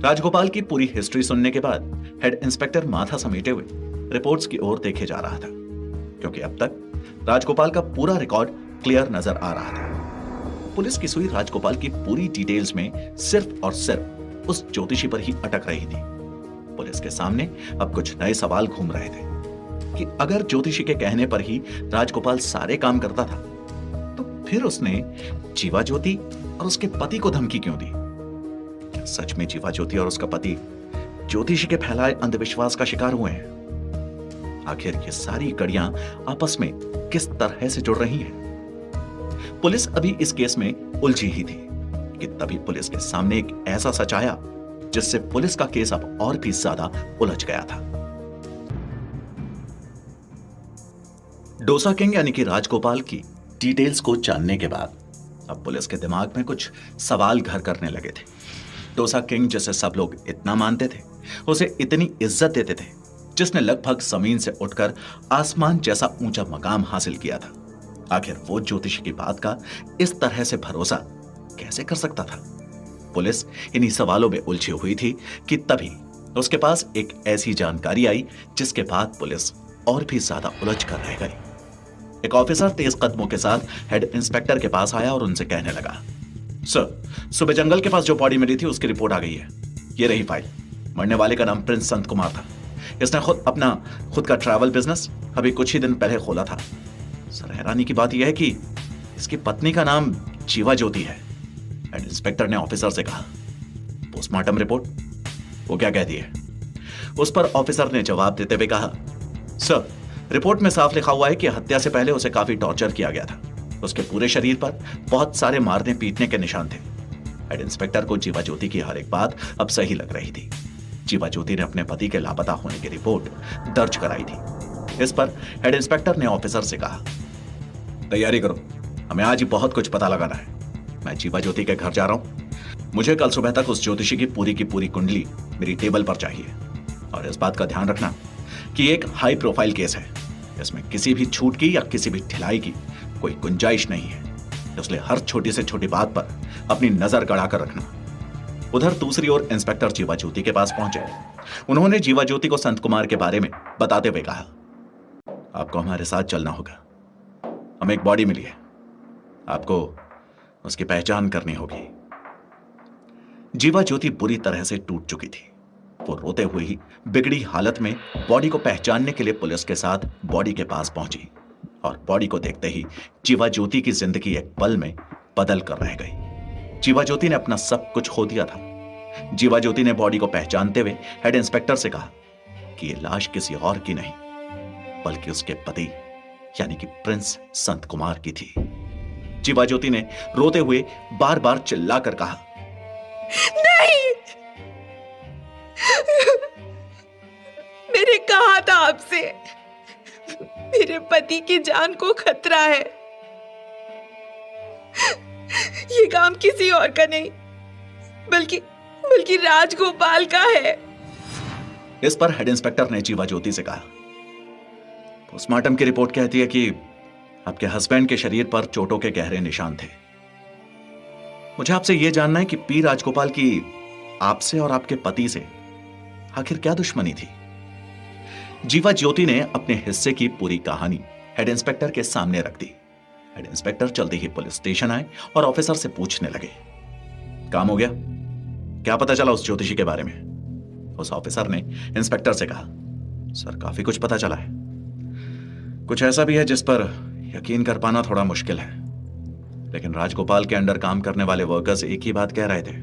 राजगोपाल की पूरी हिस्ट्री सुनने के बाद हेड इंस्पेक्टर माथा समेटे हुए रिपोर्ट्स की ओर देखे जा रहा था, क्योंकि अब तक राजगोपाल का पूरा रिकॉर्ड क्लियर नजर आ रहा था। पुलिस की सुई राजगोपाल की पूरी डिटेल्स में सिर्फ और सिर्फ उस ज्योतिषी पर ही अटक रही थी। पुलिस के सामने अब कुछ नए सवाल घूम रहे थे कि अगर ज्योतिषी के कहने पर ही राजगोपाल सारे काम करता था, तो फिर उसने जीवा ज्योति और उसके पति को धमकी क्यों दी? क्या सच में जीवा ज्योति और उसका पति ज्योतिषी के फैलाए अंधविश्वास का शिकार हुए हैं? आखिर ये सारी कड़ियां आपस में किस तरह से जुड़ रही हैं? पुलिस अभी इस केस में उलझी ही थी कि तभी पुलिस के सामने एक ऐसा सच आया जिससे पुलिस का केस अब और भी ज्यादा उलझ गया था। डोसा किंग यानी कि राजगोपाल की डिटेल्स को जानने के बाद अब पुलिस के दिमाग में कुछ सवाल घर करने लगे थे। डोसा किंग जिसे सब लोग इतना मानते थे, उसे इतनी इज्जत देते थे, जिसने लगभग जमीन से उठकर आसमान जैसा ऊंचा मकाम हासिल किया था, आखिर वो ज्योतिषी की बात का इस तरह से भरोसा कैसे कर सकता था? पुलिस इन्हीं सवालों में उलझी हुई थी कि तभी उसके पास एक ऐसी जानकारी आई जिसके बाद पुलिस और भी ज्यादा उलझ कर रह गई। एक ऑफिसर तेज कदमों के साथ हेड इंस्पेक्टर के पास आया और उनसे कहने लगा, सर, सुबह जंगल के पास जो बॉडी मिली थी उसकी रिपोर्ट आ गई है। ये रही फाइल। मरने वाले का नाम प्रिंस संत कुमार था। इसने खुद का ट्रैवल बिजनेस अभी कुछ ही दिन पहले खोला था। सर, हैरानी की बात यह है कि इसकी पत्नी का नाम जीवा ज्योति है। हेड इंस्पेक्टर ने ऑफिसर से कहा, पोस्टमार्टम रिपोर्ट वो क्या कहती है? उस पर ऑफिसर ने जवाब देते हुए कहा, सर, रिपोर्ट में साफ लिखा हुआ है कि हत्या से पहले उसे काफी टॉर्चर किया गया था। उसके पूरे शरीर पर बहुत सारे मारने पीटने के निशान थे। हेड इंस्पेक्टर को जीवा ज्योति की हर एक बात अब सही लग रही थी। जीवा ज्योति ने अपने पति के लापता होने की रिपोर्ट दर्ज कराई थी। इस पर हेड इंस्पेक्टर ने ऑफिसर से कहा, तैयारी करो, हमें आज ही बहुत कुछ पता लगाना है। मैं जीवा ज्योति के घर जा रहा हूं। मुझे कल सुबह तक उस ज्योतिषी की पूरी कुंडली मेरी टेबल पर चाहिए। और इस बात का ध्यान रखना कि एक हाई प्रोफाइल केस है, इसमें किसी भी छूट की या किसी भी ढिलाई की कोई गुंजाइश नहीं है, इसलिए हर छोटी से छोटी बात पर अपनी नजर गड़ाकर रखना। उधर दूसरी ओर इंस्पेक्टर जीवा ज्योति के पास पहुंचे। उन्होंने जीवा ज्योति को संत कुमार के बारे में बताते हुए कहा, आपको हमारे साथ चलना होगा। हमें एक बॉडी मिली है, आपको उसकी पहचान करनी होगी। जीवा ज्योति बुरी तरह से टूट चुकी थी। वो रोते हुए ही बिगड़ी हालत में बॉडी को पहचानने के लिए पुलिस के साथ बॉडी के पास पहुंची और बॉडी को देखते ही जीवा ज्योति की जिंदगी एक पल में बदल कर रह गई। जीवा ज्योति ने अपना सब कुछ खो दिया था। जीवा ज्योति ने बॉडी को पहचानते हुए हेड इंस्पेक्टर से कहा कि यह लाश किसी और की नहीं, बल्कि उसके पति यानी कि प्रिंस संत कुमार की थी। जीवा ज्योति ने रोते हुए बार बार चिल्लाकर कहा, नहीं, मैंने कहा था आपसे, मेरे पति की जान को खतरा है। ये काम किसी और का नहीं, बल्कि राजगोपाल का है। इस पर हेड इंस्पेक्टर ने जीवा ज्योति से कहा, पोस्टमार्टम की रिपोर्ट कहती है कि आपके हस्बैंड के शरीर पर चोटों के गहरे निशान थे। मुझे आपसे यह जानना है कि पी राजगोपाल की आपसे और आपके पति से आखिर क्या दुश्मनी थी। जीवा ज्योति ने अपने हिस्से की पूरी कहानी हेड इंस्पेक्टर के सामने रख दी। हेड इंस्पेक्टर जल्दी ही पुलिस स्टेशन आए और ऑफिसर से पूछने लगे, काम हो गया? क्या पता चला उस ज्योतिषी के बारे में? उस ऑफिसर ने इंस्पेक्टर से कहा, सर काफी कुछ पता चला है। कुछ ऐसा भी है जिस पर यकीन कर पाना थोड़ा मुश्किल है, लेकिन राजगोपाल के अंडर काम करने वाले वर्कर्स एक ही बात कह रहे थे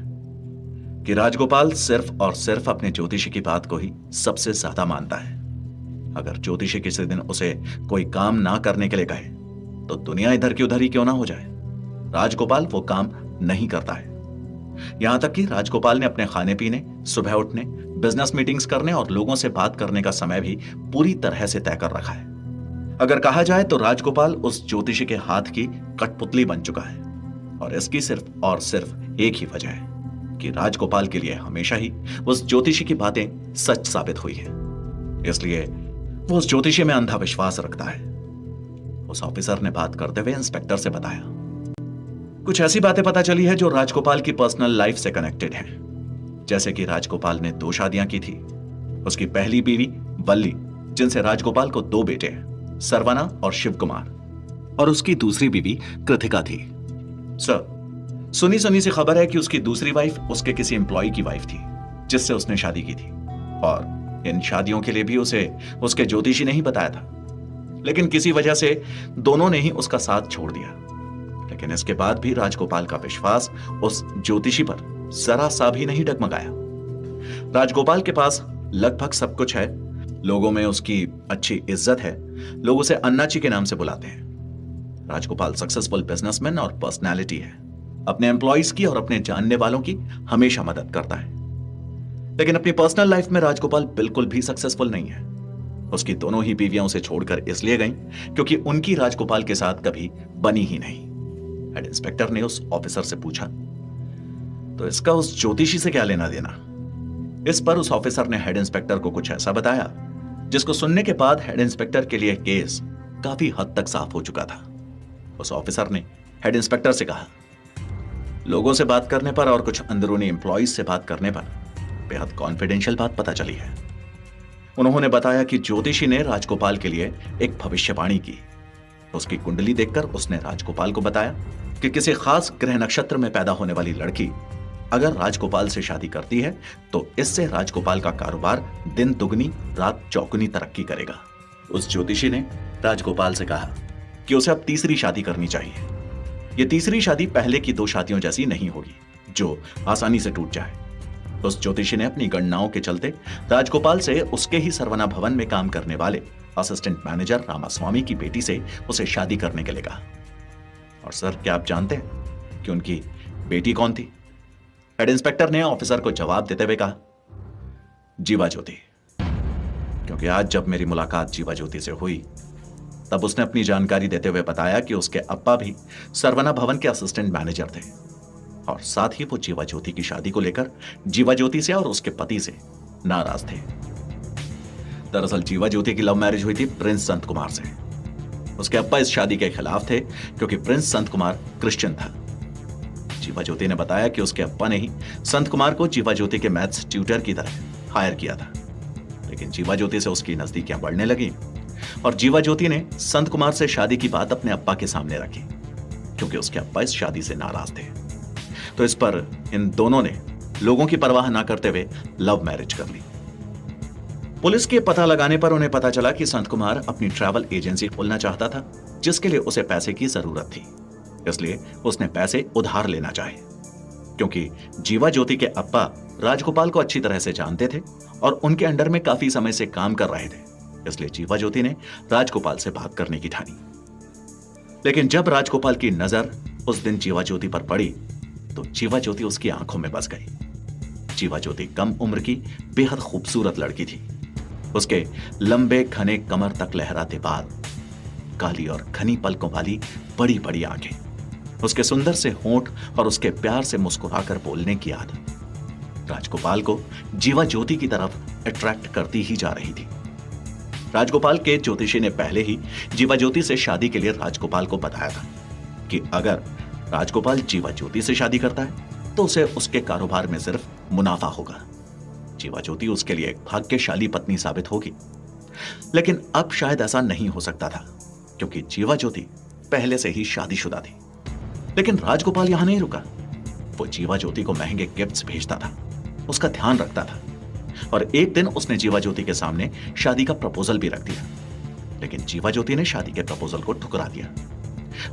कि राजगोपाल सिर्फ और सिर्फ अपने ज्योतिषी की बात को ही सबसे ज्यादा मानता है। अगर ज्योतिषी किसी दिन उसे कोई काम ना करने के लिए कहे तो दुनिया इधर की उधर ही क्यों ना हो जाए, राजगोपाल वो काम नहीं करता है। यहां तक कि राजगोपाल ने अपने खाने पीने, सुबह उठने, बिजनेस मीटिंग्स करने और लोगों से बात करने का समय भी पूरी तरह से तय कर रखा है। अगर कहा जाए तो राजगोपाल उस ज्योतिषी के हाथ की कठपुतली बन चुका है, और इसकी सिर्फ और सिर्फ एक ही वजह है कि राजगोपाल के लिए हमेशा ही उस ज्योतिषी की बातें सच साबित हुई है, इसलिए वो उस ज्योतिषी में अंधा विश्वास रखता है। उस ऑफिसर ने बात करते हुए इंस्पेक्टर से बताया, कुछ ऐसी बातें पता चली है जो राजगोपाल की पर्सनल लाइफ से कनेक्टेड हैं। जैसे कि राजगोपाल ने 2 शादियां की थी। उसकी पहली बीवी वल्ली, जिनसे राजगोपाल को 2 बेटे हैं, सरवना और शिव कुमार, और उसकी दूसरी बीवी कृतिका थी। सर, सुनी सुनी सी खबर है कि उसकी दूसरी वाइफ उसके किसी एम्प्लॉय की वाइफ थी जिससे उसने शादी की थी, और इन शादियों के लिए भी उसे उसके ज्योतिषी ने ही बताया था, लेकिन किसी वजह से दोनों ने ही उसका साथ छोड़ दिया। लेकिन इसके बाद भी राजगोपाल का विश्वास उस ज्योतिषी पर जरा सा भी नहीं डगमगाया। राजगोपाल के पास लगभग सब कुछ है, लोगों में उसकी अच्छी इज्जत है, लोग उसे अन्नाची के नाम से बुलाते हैं। राजगोपाल सक्सेसफुल बिजनेसमैन और पर्सनैलिटी है, अपने एम्प्लॉइज की और अपने जानने वालों की हमेशा मदद करता है। लेकिन अपनी पर्सनल लाइफ में राजगोपाल बिल्कुल भी सक्सेसफुल नहीं है। उसकी दोनों ही बीवियां उसे छोड़कर इसलिए गईं क्योंकि उनकी राजगोपाल के साथ कभी बनी ही नहीं। हेड इंस्पेक्टर ने उस ऑफिसर से पूछा, तो इसका उस ज्योतिषी से क्या लेना देना? इस पर उस ऑफिसर ने हेड इंस्पेक्टर को कुछ ऐसा बताया जिसको सुनने के बाद हेड इंस्पेक्टर के लिए केस काफी हद तक साफ हो चुका था। उस ऑफिसर ने हेड इंस्पेक्टर से कहा, लोगों से बात करने पर और कुछ अंदरूनी एम्प्लॉइज से बात करने पर बेहद कॉन्फिडेंशियल बात पता चली है। उन्होंने बताया कि ज्योतिषी ने राजगोपाल के लिए एक भविष्यवाणी की। उसकी कुंडली देखकर उसने राजगोपाल को बताया कि किसी खास ग्रह नक्षत्र में पैदा होने वाली लड़की अगर राजगोपाल से शादी करती है तो इससे राजगोपाल का कारोबार दिन दुगनी रात चौगुनी तरक्की करेगा। उस ज्योतिषी ने राजगोपाल से कहा कि उसे अब तीसरी शादी करनी चाहिए। यह तीसरी शादी पहले की 2 शादियों जैसी नहीं होगी जो आसानी से टूट जाए। उस ज्योतिषी ने अपनी गणनाओं के चलते राजगोपाल से उसके ही सरवना भवन में काम करने वाले असिस्टेंट मैनेजर रामास्वामी की बेटी से उसे शादी करने के लिए कहा। और सर, क्या आप जानते हैं कि उनकी बेटी कौन थी? हेड इंस्पेक्टर ने ऑफिसर को जवाब देते हुए कहा, जीवा ज्योति। क्योंकि आज जब मेरी मुलाकात जीवा ज्योति से हुई तब उसने अपनी जानकारी देते हुए बताया कि उसके अप्पा भी सरवना भवन के असिस्टेंट मैनेजर थे, और साथ ही वो जीवा ज्योति की शादी को लेकर जीवा ज्योति से और उसके पति से नाराज थे। दरअसल जीवा ज्योति की लव मैरिज हुई थी प्रिंस संत कुमार से। उसके अप्पा इस शादी के खिलाफ थे क्योंकि प्रिंस संत कुमार क्रिश्चियन था। जीवा ज्योति ने बताया कि उसके अप्पा ने ही संत कुमार को जीवा ज्योति के मैथ्स ट्यूटर की तरह हायर किया था, लेकिन जीवा ज्योति से उसकी नजदीकियां बढ़ने लगी और जीवा ज्योति ने संत कुमार से शादी की बात अपने अप्पा के सामने रखी क्योंकि उसके अप्पा इस शादी से नाराज थे। तो इस पर इन दोनों ने लोगों की परवाह ना करते हुए लव मैरिज कर ली। पुलिस के पता लगाने पर उन्हें पता चला कि संत कुमार अपनी ट्रैवल एजेंसी खोलना चाहता था, जिसके लिए उसे पैसे की जरूरत थी। इसलिए उसने पैसे उधार लेना चाहे। क्योंकि जीवा ज्योति के अप्पा राजगोपाल को अच्छी तरह से जानते थे और उनके अंडर में काफी समय से काम कर रहे थे, इसलिए जीवा ज्योति ने राजगोपाल से बात करने की ठानी। लेकिन जब राजगोपाल की नजर उस दिन जीवा ज्योति पर पड़ी तो जीवा ज्योति उसकी आंखों में बस गई। जीवा ज्योति कम उम्र की बेहद खूबसूरत लड़की थी। उसके लंबे घने कमर तक लहराते बाल, काली और घनी पलकों वाली बड़ी बड़ी आंखें, उसके सुंदर से होंठ और उसके प्यार से मुस्कुराकर बोलने की आदत राजगोपाल को जीवा ज्योति की तरफ अट्रैक्ट करती ही जा रही थी। राजगोपाल के ज्योतिषी ने पहले ही जीवा ज्योति से शादी के लिए राजगोपाल को बताया था कि अगर राजगोपाल जीवा ज्योति से शादी करता है तो उसे उसके कारोबार में सिर्फ मुनाफा होगा। जीवा ज्योति उसके लिए एक भाग्यशाली पत्नी साबित होगी। लेकिन अब शायद ऐसा नहीं हो सकता था क्योंकि जीवा ज्योति पहले से ही शादीशुदा थी। लेकिन राजगोपाल यहां नहीं रुका। वो जीवा ज्योति को महंगे गिफ्ट्स भेजता था, उसका ध्यान रखता था और एक दिन उसने जीवा ज्योति के सामने शादी का प्रपोजल भी रख दिया। लेकिन जीवा ज्योति ने शादी के प्रपोजल को ठुकरा दिया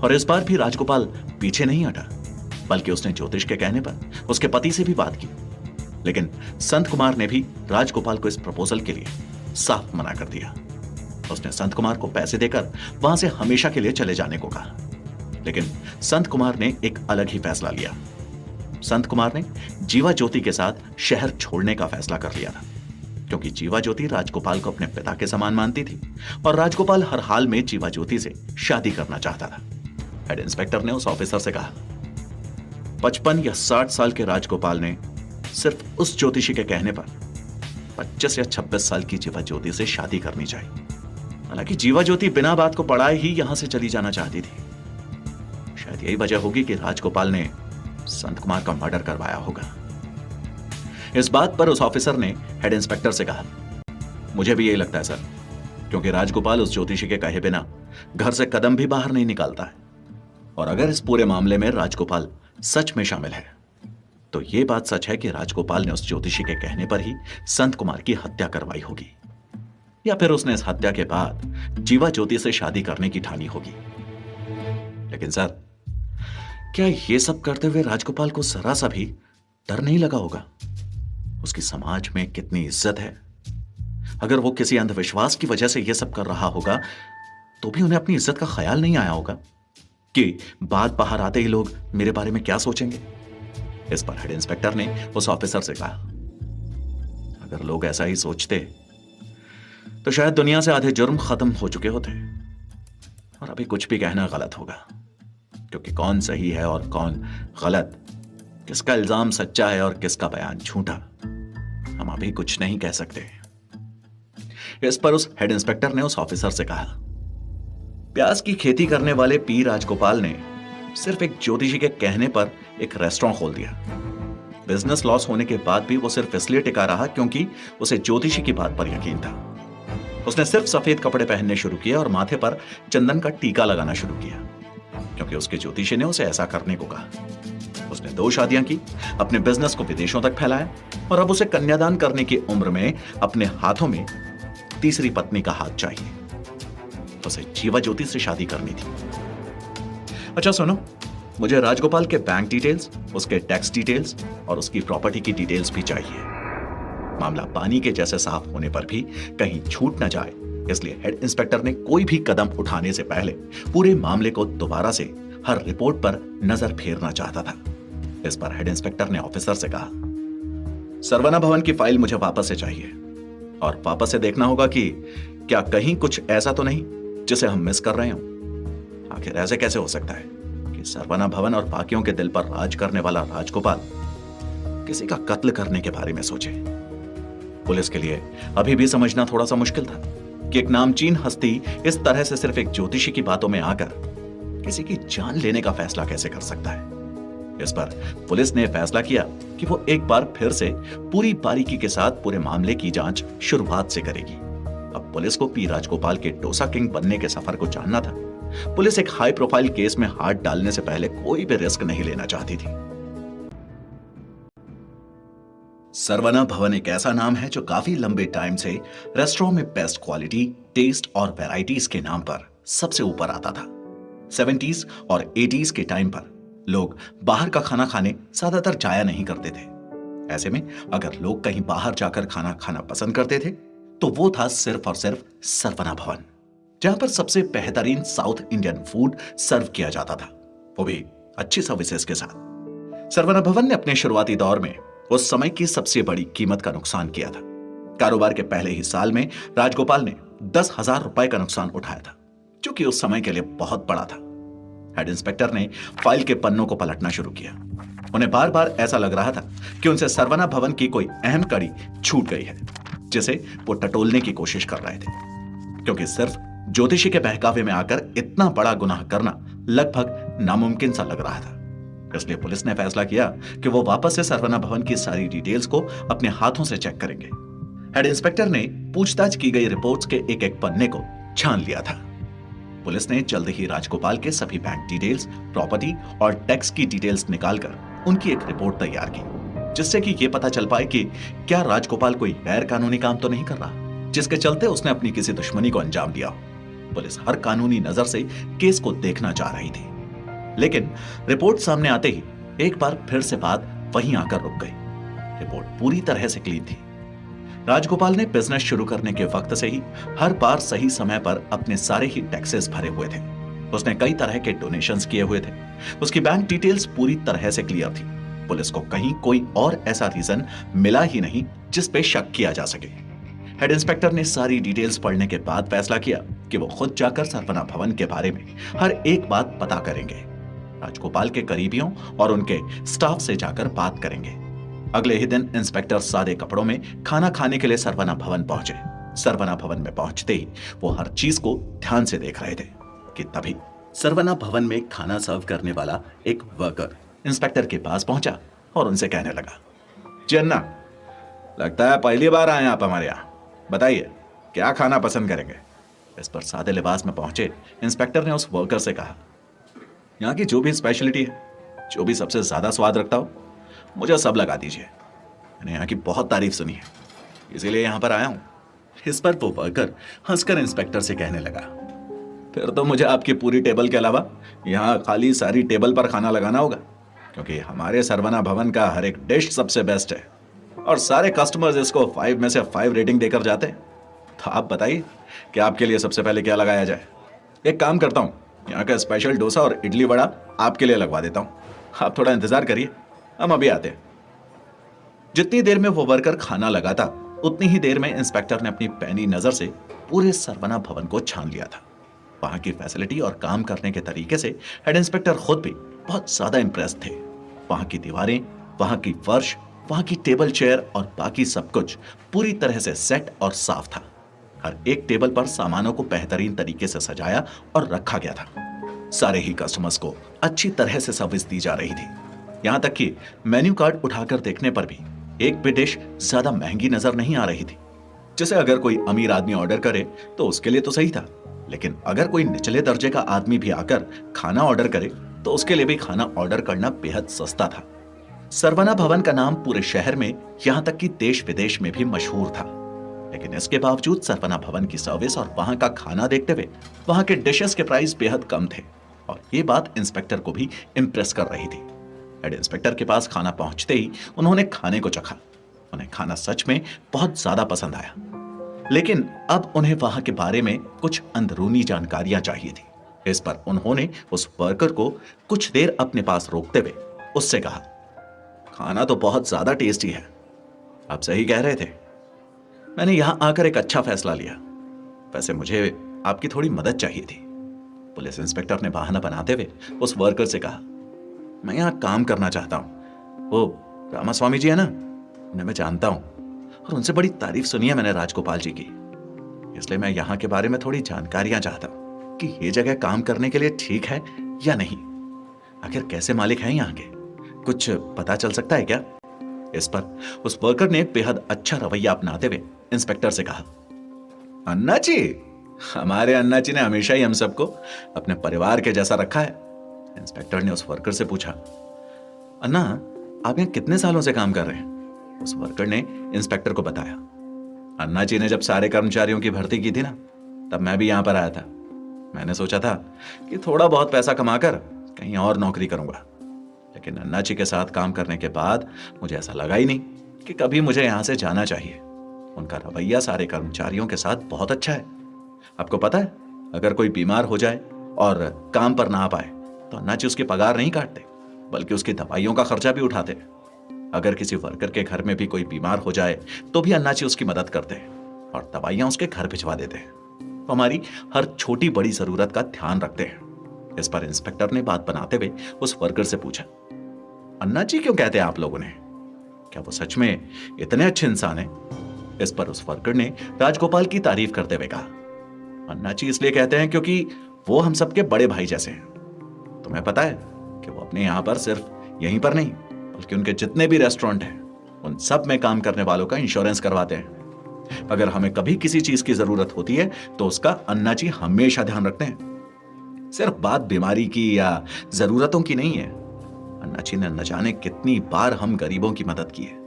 और इस बार भी राजगोपाल पीछे नहीं हटा, बल्कि उसने ज्योतिष के कहने पर उसके पति से भी बात की। लेकिन संत कुमार ने भी राजगोपाल को इस प्रपोजल के लिए साफ मना कर दिया। उसने संत कुमार को पैसे देकर वहां से हमेशा के लिए चले जाने को कहा। लेकिन संत कुमार ने एक अलग ही फैसला लिया। संत कुमार ने जीवा ज्योति के साथ शहर छोड़ने का फैसला कर लिया था क्योंकि जीवा ज्योति राजगोपाल को अपने पिता के समान मानती थी और राजगोपाल हर हाल में जीवा ज्योति से शादी करना चाहता था। हेड इंस्पेक्टर ने उस ऑफिसर से कहा, 55 या 60 साल के राजगोपाल ने सिर्फ उस ज्योतिषी के कहने पर 25 या 26 साल की जीवा ज्योति से शादी करनी चाहिए। हालांकि जीवा ज्योति बिना बात को पढ़ाए ही यहां से चली जाना चाहती थी। शायद यही वजह होगी कि राजगोपाल ने संत कुमार का मर्डर करवाया होगा। इस बात पर उस ऑफिसर ने हेड इंस्पेक्टर से कहा, मुझे भी यही लगता है सर, क्योंकि राजगोपाल उस ज्योतिषी के कहे बिना घर से कदम भी बाहर नहीं निकालता है। और अगर इस पूरे मामले में राजगोपाल सच में शामिल है तो यह बात सच है कि राजगोपाल ने उस ज्योतिषी के कहने पर ही संत कुमार की हत्या करवाई होगी, या फिर उसने इस हत्या के बाद जीवा ज्योति से शादी करने की ठानी होगी। लेकिन सर, क्या यह सब करते हुए राजगोपाल को जरा सा भी डर नहीं लगा होगा? उसकी समाज में कितनी इज्जत है। अगर वो किसी अंधविश्वास की वजह से यह सब कर रहा होगा तो भी उन्हें अपनी इज्जत का ख्याल नहीं आया होगा कि बात बाहर आते ही लोग मेरे बारे में क्या सोचेंगे। इस पर हेड इंस्पेक्टर ने उस ऑफिसर से कहा, अगर लोग ऐसा ही सोचते तो शायद दुनिया से आधे जुर्म खत्म हो चुके होते। और अभी कुछ भी कहना गलत होगा, क्योंकि कौन सही है और कौन गलत, किसका इल्जाम सच्चा है और किसका बयान झूठा, हम अभी कुछ नहीं कह सकते। इस पर उस हेड इंस्पेक्टर ने उस ऑफिसर से कहा, प्याज की खेती करने वाले पी राजगोपाल ने सिर्फ एक ज्योतिषी के कहने पर एक रेस्टोरेंट खोल दिया। बिजनेस लॉस होने के बाद भी वो सिर्फ इसलिए टिका रहा क्योंकि उसे ज्योतिषी की बात पर यकीन था। उसने सिर्फ सफेद कपड़े पहनने शुरू किए और माथे पर चंदन का टीका लगाना शुरू किया क्योंकि उसके ज्योतिषी ने उसे ऐसा करने को कहा। उसने 2 शादियां की, अपने बिजनेस को विदेशों तक फैलाया और अब उसे कन्यादान करने की उम्र में अपने हाथों में तीसरी पत्नी का हाथ चाहिए। उसे जीवा ज्योति से शादी करनी थी। अच्छा सुनो, मुझे राजगोपाल के बैंक डिटेल्स, उसके टैक्स डिटेल्स और उसकी प्रॉपर्टी की डिटेल्स भी चाहिए। मामला पानी के जैसे साफ होने पर भी कहीं छूट न जाए, इसलिए हेड इंस्पेक्टर ने कोई भी कदम उठाने से पहले पूरे मामले को दोबारा से हर रिपोर्ट पर नजर फेरना चाहता था। इस पर हेड इंस्पेक्टर ने ऑफिसर से कहा, सरवना भवन की फाइल मुझे वापस से चाहिए और वापस से देखना होगा कि क्या कहीं कुछ ऐसा तो नहीं जिसे हम मिस कर रहे हो। आखिर ऐसे कैसे हो सकता है कि सरवना भवन और बाकियों के दिल पर राज करने वाला राजगोपाल किसी का कत्ल करने के बारे में सोचे। पुलिस के लिए अभी भी समझना थोड़ा सा मुश्किल था कि एक नामचीन हस्ती इस तरह से सिर्फ एक ज्योतिषी की बातों में आकर किसी की जान लेने का फैसला कैसे कर सकता है। इस पर पुलिस ने फैसला किया कि वो एक बार फिर से पूरी बारीकी के साथ पूरे मामले की जांच शुरुआत से करेगी। अब पुलिस को पी राजगोपाल के डोसा किंग बनने के सफर को जानना था। पुलिस एक हाई प्रोफाइल केस में हाथ डालने से पहले कोई भी रिस्क नहीं लेना चाहती थी। सरवना भवन एक ऐसा नाम है जो काफी लंबे टाइम से रेस्टोरेंट में बेस्ट क्वालिटी, टेस्ट और वैरायटीज के नाम पर सबसे ऊपर आता था। 70s और 80s के टाइम पर लोग बाहर का खाना खाने ज्यादातर जाया नहीं करते थे। ऐसे में अगर लोग कहीं बाहर जाकर खाना खाना पसंद करते थे तो वो था सिर्फ और सिर्फ सरवना भवन, जहां पर सबसे बेहतरीन साउथ इंडियन फूड सर्व किया जाता था, वो भी अच्छी सर्विसेज के साथ। सरवना भवन ने अपने शुरुआती दौर में उस समय की सबसे बड़ी कीमत का नुकसान किया था। कारोबार के पहले ही साल में राजगोपाल ने 10,000 रुपए का नुकसान उठाया था, जो कि उस समय के लिए बहुत बड़ा था। हेड इंस्पेक्टर ने फाइल के पन्नों को पलटना शुरू किया। उन्हें बार बार ऐसा लग रहा था कि उनसे सरवना भवन की कोई अहम कड़ी छूट गई है, जिसे वो टटोलने की कोशिश कर रहे थे, क्योंकि सिर्फ ज्योतिषी के बहकावे में आकर इतना बड़ा गुनाह करना लगभग नामुमकिन सा लग रहा था। इसलिए पुलिस ने फैसला किया कि वो वापस से सरवना भवन की सारी डिटेल्स को अपने हाथों से चेक करेंगे। हेड इंस्पेक्टर ने पूछताछ की गई रिपोर्ट्स के एक एक पन्ने को छान लिया था। पुलिस ने जल्द ही राजगोपाल के सभी बैंक डिटेल्स, प्रॉपर्टी और टैक्स की डिटेल्स निकालकर उनकी एक रिपोर्ट तैयार की, जिससे कि यह पता चल पाए कि क्या राजगोपाल कोई गैर कानूनी काम तो नहीं कर रहा, जिसके चलते उसने अपनी किसी दुश्मनी को अंजाम दिया। पुलिस हर कानूनी नजर से केस को देखना चाह रही थी, लेकिन रिपोर्ट सामने आते ही एक बार फिर से बात वहीं आकर रुक गई। रिपोर्ट पूरी तरह से क्लीन थी। राजगोपाल ने बिजनेस शुरू करने के वक्त से ही हर बार सही समय पर अपने सारे ही टैक्सेस भरे हुए थे। उसने कई तरह के डोनेशंस किए हुए थे। उसकी बैंक डिटेल्स पूरी तरह से क्लियर थी। पुलिस को कहीं कोई और ऐसा रीजन मिला ही नहीं जिस पे शक किया जा सके। हेड इंस्पेक्टर ने सारी डिटेल्स पढ़ने के बाद फैसला किया कि वो खुद जाकर सरवना भवन के बारे में हर एक बात पता करेंगे। राजगोपाल के करीबियों और उनके स्टाफ से जाकर बात करेंगे। अगले ही दिन इंस्पेक्टर सादे कपड़ों में खाना खाने के लिए सरवना भवन पहुंचे। सरवना भवन में पहुंचते ही वो हर चीज को ध्यान से देख रहे थे कि तभी सरवना भवन में खाना सर्व करने वाला एक वर्कर इंस्पेक्टर के पास पहुंचा और उनसे कहने लगा, जी अन्ना, लगता है पहली बार आए आप हमारे यहाँ, बताइए क्या खाना पसंद करेंगे। इस पर सादे लिबास में पहुंचे इंस्पेक्टर ने उस वर्कर से कहा, यहाँ की जो भी स्पेशलिटी है, जो भी सबसे ज्यादा स्वाद रखता हो, मुझे सब लगा दीजिए। मैंने यहाँ की बहुत तारीफ सुनी है, इसीलिए यहाँ पर आया हूँ। इस पर वो वर्कर हंसकर इंस्पेक्टर से कहने लगा, फिर तो मुझे आपकी पूरी टेबल के अलावा यहाँ खाली सारी टेबल पर खाना लगाना होगा, क्योंकि हमारे सरवना भवन का हर एक डिश सबसे बेस्ट है और सारे कस्टमर्स इसको 5 में से 5 रेटिंग देकर जाते हैं। तो आप बताइए कि आपके लिए सबसे पहले क्या लगाया जाए। एक काम करता हूँ, यहाँ का स्पेशल डोसा और इडली वड़ा आपके लिए लगवा देता हूँ, आप थोड़ा इंतजार करिए, हम अभी आते हैं। जितनी देर में वो वर्कर खाना लगाता, उतनी ही देर में इंस्पेक्टर ने अपनी पैनी नजर से पूरे सरवना भवन को छान लिया था। वहां की फैसिलिटी और काम करने के तरीके से हेड इंस्पेक्टर खुद भी बहुत ज्यादा इंप्रेस थे। वहां की दीवारें, वहां की फर्श, वहां की टेबल चेयर और बाकी सब कुछ पूरी तरह से सेट और साफ था। हर एक टेबल पर सामानों को बेहतरीन तरीके से सजाया और रखा गया था। सारे ही कस्टमर्स को अच्छी तरह से सर्विस दी जा रही थी। यहां तक कि मेन्यू कार्ड उठाकर देखने पर भी एक भी डिश ज्यादा महंगी नजर नहीं आ रही थी। जैसे अगर कोई अमीर आदमी ऑर्डर करे तो उसके लिए तो सही था, लेकिन अगर कोई निचले दर्जे का आदमी भी आकर खाना ऑर्डर करे तो उसके लिए भी खाना ऑर्डर करना बेहद सस्ता था। सरवना भवन का नाम पूरे शहर में, यहां तक कि देश विदेश में भी मशहूर था, लेकिन इसके बावजूद सरवना भवन की सर्विस और वहां का खाना देखते हुए वहां के डिशेस के प्राइस बेहद कम थे और ये बात इंस्पेक्टर को भी इंप्रेस कर रही थी। हेड इंस्पेक्टर के पास खाना पहुंचते ही उन्होंने खाने को चखा। उन्हें खाना सच में बहुत ज्यादा पसंद आया, लेकिन अब उन्हें वहां के बारे में कुछ अंदरूनी जानकारियां चाहिए थी। इस पर उन्होंने उस वर्कर को कुछ देर अपने पास रोकते हुए उससे कहा, खाना तो बहुत ज्यादा टेस्टी है, आप सही कह रहे थे। मैंने यहां आकर एक अच्छा फैसला लिया। वैसे मुझे आपकी थोड़ी मदद चाहिए थी। पुलिस इंस्पेक्टर ने बहाना बनाते हुए उस वर्कर से कहा, मैं यहां काम करना चाहता हूं। वो रामास्वामी जी है ना, उन्हें मैं जानता हूं और उनसे बड़ी तारीफ सुनी है मैंने राजगोपाल जी की, इसलिए मैं यहाँ के बारे में थोड़ी जानकारियां चाहता हूं कि ये जगह काम करने के लिए ठीक है या नहीं। आखिर कैसे मालिक हैं यहाँ के, कुछ पता चल सकता है क्या। इस पर उस वर्कर ने बेहद अच्छा रवैया अपनाते हुए इंस्पेक्टर से कहा, अन्ना जी, हमारे अन्ना जी ने हमेशा ही हम सबको अपने परिवार के जैसा रखा है। इंस्पेक्टर ने उस वर्कर से पूछा, अन्ना आप यहाँ कितने सालों से काम कर रहे हैं। उस वर्कर ने इंस्पेक्टर को बताया, अन्ना जी ने जब सारे कर्मचारियों की भर्ती की थी ना, तब मैं भी यहाँ पर आया था। मैंने सोचा था कि थोड़ा बहुत पैसा कमाकर कहीं और नौकरी करूंगा, लेकिन अन्ना जी के साथ काम करने के बाद मुझे ऐसा लगा ही नहीं कि कभी मुझे यहाँ से जाना चाहिए। उनका रवैया सारे कर्मचारियों के साथ बहुत अच्छा है। आपको पता है, अगर कोई बीमार हो जाए और काम पर ना आ पाए तो अन्नाची उसकी पगार नहीं काटते, बल्कि उसकी दवाइयों का खर्चा भी उठाते हैं। अगर किसी वर्कर के घर में भी कोई बीमार हो जाए तो भी अन्नाची उसकी मदद करते हैं और दवाइयां उसके घर भिजवा देते हैं। तो हमारी हर छोटी बड़ी जरूरत का ध्यान रखते हैं। इस पर इंस्पेक्टर ने बात बनाते हुए उस वर्कर से पूछा, अन्नाची क्यों कहते हैं आप लोगों ने? क्या वो सच में इतने अच्छे इंसान हैं? इस पर उस वर्कर ने राजगोपाल की तारीफ करते हुए कहा, अन्नाची इसलिए कहते हैं क्योंकि वो हम सबके बड़े भाई जैसे हैं। तुम्हें पता है कि वो अपने यहां पर सिर्फ यहीं पर नहीं, बल्कि उनके जितने भी रेस्टोरेंट हैं उन सब में काम करने वालों का इंश्योरेंस करवाते हैं। अगर हमें कभी किसी चीज की जरूरत होती है तो उसका अन्नाची हमेशा ध्यान रखते हैं। सिर्फ बात बीमारी की या जरूरतों की नहीं है, अन्नाची ने न जाने कितनी बार हम गरीबों की मदद की है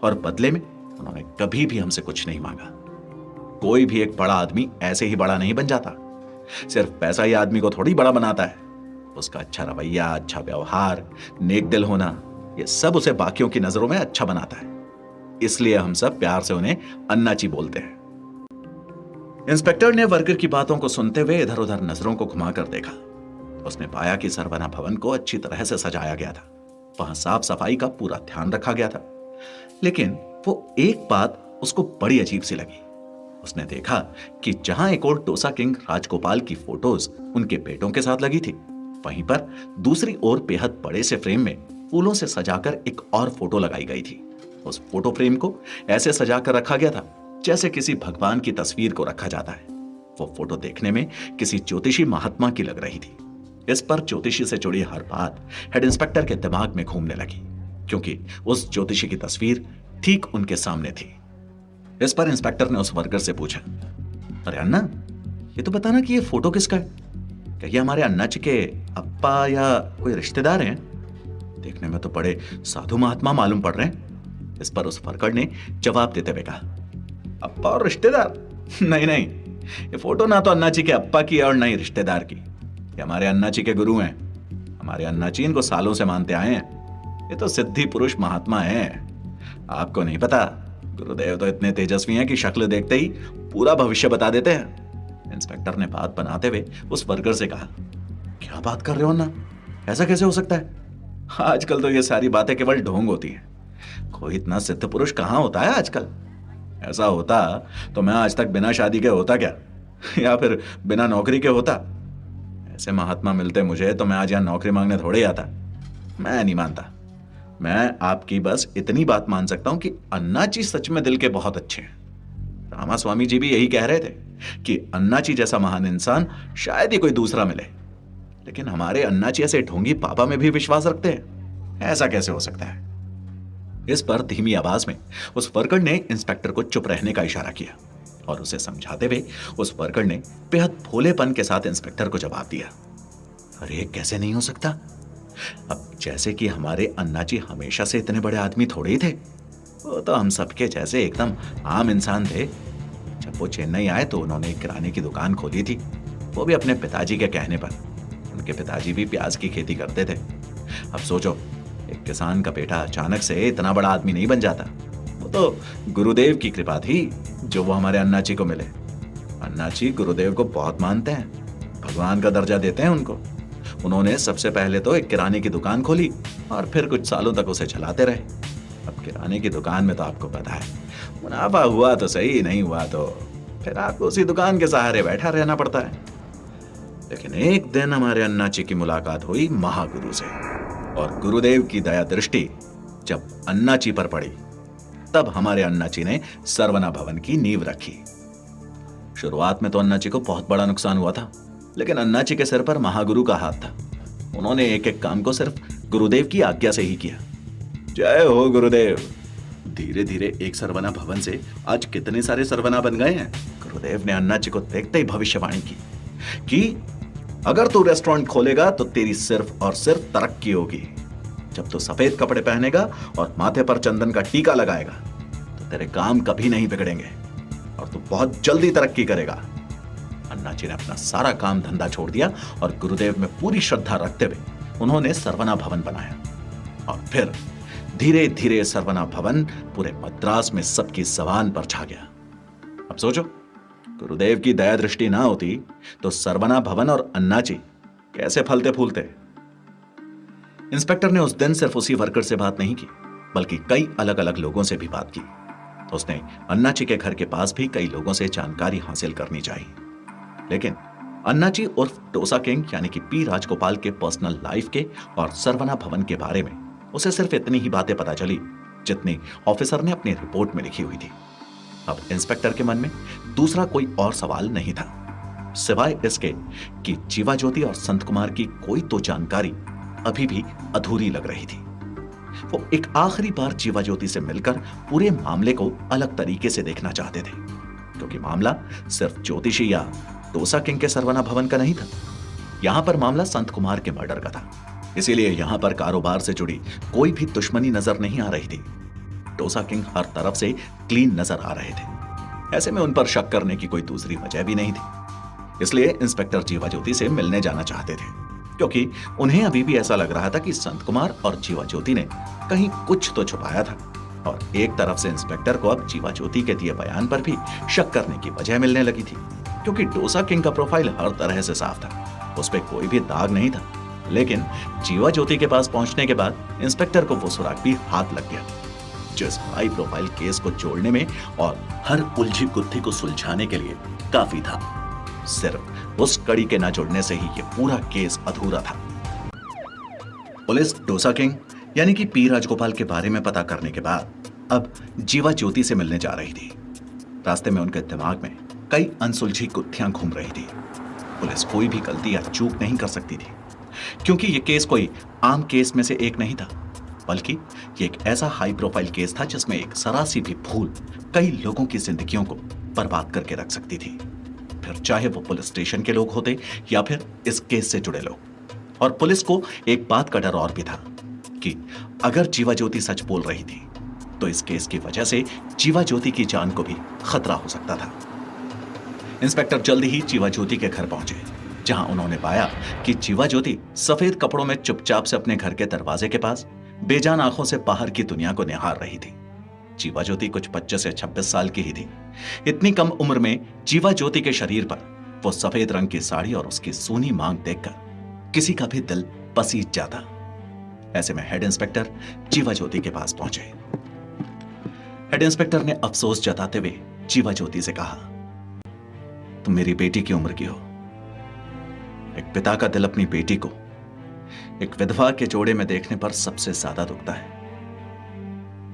और बदले में उन्होंने कभी भी हमसे कुछ नहीं मांगा। कोई भी एक बड़ा आदमी ऐसे ही बड़ा नहीं बन जाता। सिर्फ पैसा ही आदमी को थोड़ी बड़ा बनाता है। उसका अच्छा रवैया, अच्छा व्यवहार, नेक दिल होना, यह सब उसे बाकियों की नजरों में अच्छा बनाता है। इसलिए हम सब प्यार से उन्हें अन्नाची बोलते हैं। इंस्पेक्टर ने वर्कर की बातों को सुनते हुए इधर उधर नजरों को घुमाकर देखा। उसने पाया कि सरवना भवन को अच्छी तरह से सजाया गया था। वहां साफ सफाई का पूरा ध्यान रखा गया था। लेकिन वो एक बात उसको बड़ी अजीब सी लगी। उसने देखा कि जहां एक और टोसा किंग राजगोपाल की फोटोज उनके बेटों के साथ लगी थी, वहीं पर दूसरी ओर बेहद बड़े से फ्रेम में फूलों से सजाकर एक और फोटो लगाई गई थी। उस फोटो फ्रेम को ऐसे सजाकर रखा गया था जैसे किसी भगवान की तस्वीर को रखा जाता है। वो फोटो देखने में किसी ज्योतिषी महात्मा की लग रही थी। इस पर ज्योतिषी से जुड़ी हर बात हेड इंस्पेक्टर के दिमाग में घूमने लगी, क्योंकि उस ज्योतिषी की तस्वीर ठीक उनके सामने थी। इस पर इंस्पेक्टर ने उस वर्कर से पूछा, अरे अन्ना, ये तो बताना कि ये फोटो किसका है? क्या ये हमारे अन्नाची के अप्पा या कोई रिश्तेदार हैं? देखने में तो बड़े साधु महात्मा मालूम पड़ रहे हैं। इस पर उस वर्कर ने जवाब देते हुए कहा, अप्पा और रिश्तेदार? नहीं नहीं, ये फोटो ना तो अन्नाची के अप्पा की और ना ही रिश्तेदार की। ये हमारे अन्नाची के गुरु हैं। हमारे अन्नाची इनको सालों से मानते आए हैं। ये तो सिद्धि पुरुष महात्मा हैं। आपको नहीं पता, गुरुदेव तो इतने तेजस्वी हैं कि शक्ल देखते ही पूरा भविष्य बता देते हैं। इंस्पेक्टर ने बात बनाते हुए उस वर्कर से कहा, क्या बात कर रहे हो अन्ना? ऐसा कैसे हो सकता है? आजकल तो ये सारी बातें केवल ढोंग होती हैं। कोई इतना सिद्ध पुरुष कहां होता है आजकल? ऐसा होता तो मैं आज तक बिना शादी के होता क्या, या फिर बिना नौकरी के होता? ऐसे महात्मा मिलते मुझे तो मैं आज यहां नौकरी मांगने थोड़े आता। मैं नहीं मानता। मैं आपकी बस इतनी बात मान सकता हूं कि अन्नाची सच में दिल के बहुत अच्छे हैं। रामास्वामी जी भी यही कह रहे थे कि अन्नाची जैसा महान इंसान शायद ही कोई दूसरा मिले। लेकिन हमारे अन्नाची ऐसे ढोंगी पापा में भी विश्वास रखते हैं। ऐसा कैसे हो सकता है? इस पर धीमी आवाज में उस वर्कर ने इंस्पेक्टर को चुप रहने का इशारा किया और उसे समझाते हुए उस वर्कर ने बेहद भोलेपन के साथ इंस्पेक्टर को जवाब दिया, अरे कैसे नहीं हो सकता? अब जैसे कि हमारे अन्नाची हमेशा से इतने बड़े आदमी थोड़े ही थे। वो तो हम सबके जैसे एकदम आम इंसान थे। जब वो चेन्नई आए तो उन्होंने एक किराने की दुकान खोली थी, वो भी अपने पिताजी के कहने पर। उनके पिताजी भी प्याज की खेती करते थे। अब सोचो, एक किसान का बेटा अचानक से इतना बड़ा आदमी नहीं बन जाता। वो तो गुरुदेव की कृपा थी जो वो हमारे अन्नाची को मिले। अन्नाची गुरुदेव को बहुत मानते हैं, भगवान का दर्जा देते हैं उनको। उन्होंने सबसे पहले तो एक किराने की दुकान खोली और फिर कुछ सालों तक उसे चलाते रहे। अब किराने की दुकान में तो आपको पता है, मुनाफा हुआ तो सही, नहीं हुआ तो फिर आपको उसी दुकान के सहारे बैठा रहना पड़ता है। लेकिन एक दिन हमारे अन्नाची की मुलाकात हुई महागुरु से, और गुरुदेव की दया दृष्टि जब अन्नाची पर पड़ी तब हमारे अन्नाची ने सरवना भवन की नींव रखी। शुरुआत में तो अन्नाची को बहुत बड़ा नुकसान हुआ था, लेकिन अन्नाची के सिर पर महागुरु का हाथ था। उन्होंने एक एक काम को सिर्फ गुरुदेव की आज्ञा से ही किया। जय हो गुरुदेव। धीरे धीरे एक सरवना भवन से आज कितने सारे सरवना बन गए हैं। गुरुदेव ने अन्नाची को देखते ही भविष्यवाणी की कि अगर तू रेस्टोरेंट खोलेगा तो तेरी सिर्फ और सिर्फ तरक्की होगी। जब तू सफेद कपड़े पहनेगा और माथे पर चंदन का टीका लगाएगा तो तेरे काम कभी नहीं बिगड़ेंगे और तू बहुत जल्दी तरक्की करेगा। अन्नाची ने अपना सारा काम धंधा छोड़ दिया और गुरुदेव में पूरी श्रद्धा रखते हुए उन्होंने सरवना भवन बनाया। और फिर धीरे धीरे सरवना भवन पूरे मद्रास में सबकी जबान पर छा गया। अब सोचो, गुरुदेव की दया दृष्टि ना होती तो सरवना भवन और अन्नाची कैसे फलते फूलते। इंस्पेक्टर ने उस दिन सिर्फ उसी वर्कर से बात नहीं की, बल्कि कई अलग अलग लोगों से भी बात की। उसने अन्नाची के घर के पास भी कई लोगों से जानकारी हासिल करनी चाहिए, लेकिन अन्नाची उर्फ डोसा किंग यानी कि पी राजगोपाल के पर्सनल लाइफ के और सरवना भवन के बारे में उसे सिर्फ इतनी ही बातें पता चली जितनी ऑफिसर ने अपनी रिपोर्ट में लिखी हुई थी। अब इंस्पेक्टर के मन में दूसरा कोई और सवाल नहीं था, सिवाय इसके कि जीवा ज्योति और संत कुमार की कोई तो जानकारी अभी भी अधूरी लग रही थी। वो एक आखिरी बार जीवा ज्योति से मिलकर पूरे मामले को अलग तरीके से देखना चाहते थे, क्योंकि मामला सिर्फ ज्योतिषी या डोसा किंग के सरवना भवन का नहीं था। यहां पर मामला संत कुमार के मर्डर का था, इसीलिए यहां पर कारोबार से जुड़ी कोई भी दुश्मनी नजर नहीं आ रही थी। डोसा किंग हर तरफ से क्लीन नजर आ रहे थे, ऐसे में उन पर शक करने की कोई दूसरी वजह भी नहीं थी। इसलिए इंस्पेक्टर जीवा ज्योति से मिलने जाना चाहते थे, क्योंकि उन्हें अभी भी ऐसा लग रहा था कि संत कुमार और जीवा ज्योति ने कहीं कुछ तो छुपाया था, और एक तरफ से इंस्पेक्टर को अब जीवा ज्योति के दिए बयान पर भी शक करने की वजह मिलने लगी थी, क्योंकि डोसा किंग का प्रोफाइल हर तरह से साफ था, उस पर कोई भी दाग नहीं था। लेकिन जीवा ज्योति के पास पहुंचने के बाद इंस्पेक्टर को वो सुराग भी हाथ लग गया, जो इस हाई प्रोफाइल केस को जोड़ने में और हर उलझी गुत्थी को सुलझाने के लिए काफी था। सिर्फ उस कड़ी के ना जुड़ने से ही ये पूरा केस अधूरा था। पुलिस डोसा किंग यानी कि पी राजगोपाल के बारे में पता करने के बाद अब जीवा ज्योति से मिलने जा रही थी। रास्ते में उनके दिमाग में कई अनसुलझी गुत्थियां घूम रही थी। पुलिस कोई भी गलती या चूक नहीं कर सकती थी, क्योंकि यह केस कोई आम केस में से एक नहीं था, बल्कि यह एक ऐसा हाई प्रोफाइल केस था जिसमें एक जरा-सी भी भूल कई लोगों की जिंदगियों को बर्बाद करके रख सकती थी, फिर चाहे वो पुलिस स्टेशन के लोग होते या फिर इस केस से जुड़े लोग। और पुलिस को एक बात का डर और भी था कि अगर जीवा ज्योति सच बोल रही थी तो इस केस की वजह से जीवा ज्योति की जान को भी खतरा हो सकता था। इंस्पेक्टर जल्दी ही जीवा ज्योति के घर पहुंचे, जहां उन्होंने पाया कि जीवा ज्योति सफेद कपड़ों में चुपचाप से अपने घर के दरवाजे के पास बेजान आंखों से बाहर की दुनिया को निहार रही थी। जीवा ज्योति कुछ 25 से 26 साल की ही थी। इतनी कम उम्र में जीवा ज्योति के शरीर पर वो सफेद रंग की साड़ी और उसकी सूनी मांग देखकर किसी का भी दिल पसीज जाता। ऐसे में हेड इंस्पेक्टर जीवा ज्योति के पास पहुंचे। हेड इंस्पेक्टर ने अफसोस जताते हुए जीवा ज्योति से कहा, तुम मेरी बेटी की उम्र की हो। एक पिता का दिल अपनी बेटी को एक विधवा के जोड़े में देखने पर सबसे ज्यादा दुखता है,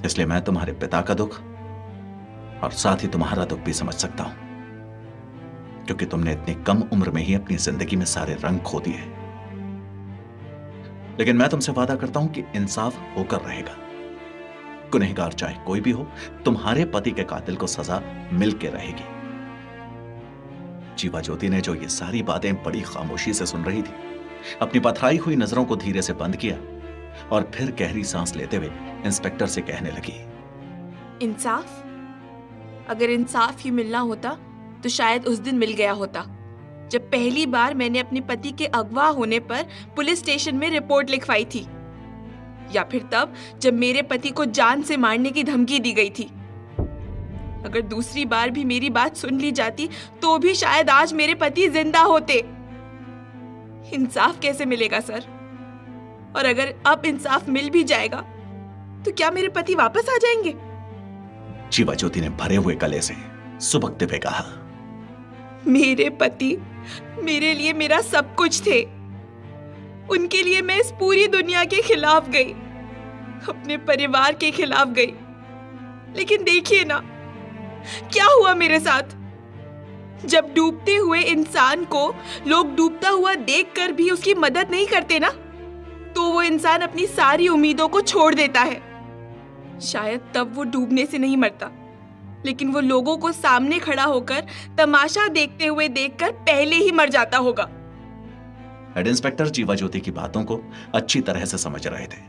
इसलिए मैं तुम्हारे पिता का दुख और साथ ही तुम्हारा दुख भी समझ सकता हूं, क्योंकि तुमने इतनी कम उम्र में ही अपनी जिंदगी में सारे रंग खो दिए। लेकिन मैं तुमसे वादा करता हूं कि इंसाफ होकर रहेगा। गुनहगार चाहे कोई भी हो, तुम्हारे पति के कातिल को सजा मिल के रहेगी। जीवा ज्योति ने जो ये सारी बातें बड़ी खामोशी से सुन रही थी, अपनी पथराई हुई नजरों को धीरे से बंद किया और फिर गहरी सांस लेते हुए इंस्पेक्टर से कहने लगी, इंसाफ? अगर इंसाफ ही मिलना होता तो शायद उस दिन मिल गया होता, जब पहली बार मैंने अपने पति के अगवा होने पर पुलिस स्टेशन में रिपोर्ट लिखवाई थी, या फिर तब जब मेरे पति को जान से मारने की धमकी दी गई थी। अगर दूसरी बार भी मेरी बात सुन ली जाती तो भी शायद आज मेरे पति जिंदा होते। इंसाफ कैसे मिलेगा सर? और अगर अब इंसाफ मिल भी जाएगा तो क्या मेरे पति वापस आ जाएंगे? जीवा ज्योति ने भरे हुए गले से सुबकते हुए कहा, मेरे पति मेरे लिए मेरा सब कुछ थे। उनके लिए मैं इस पूरी दुनिया के खिलाफ गई, अपने परिवार के खिलाफ गई। लेकिन देखिए ना क्या हुआ मेरे साथ। जब डूबते हुए इंसान को लोग डूबता हुआ देखकर भी उसकी मदद नहीं करते ना, तो वो इंसान अपनी सारी उम्मीदों को छोड़ देता है। शायद तब वो डूबने से नहीं मरता, लेकिन वो लोगों को सामने खड़ा होकर तमाशा देखते हुए देखकर पहले ही मर जाता होगा। हेड इंस्पेक्टर जीवा ज्योति की बातों को अच्छी तरह से समझ रहे थे।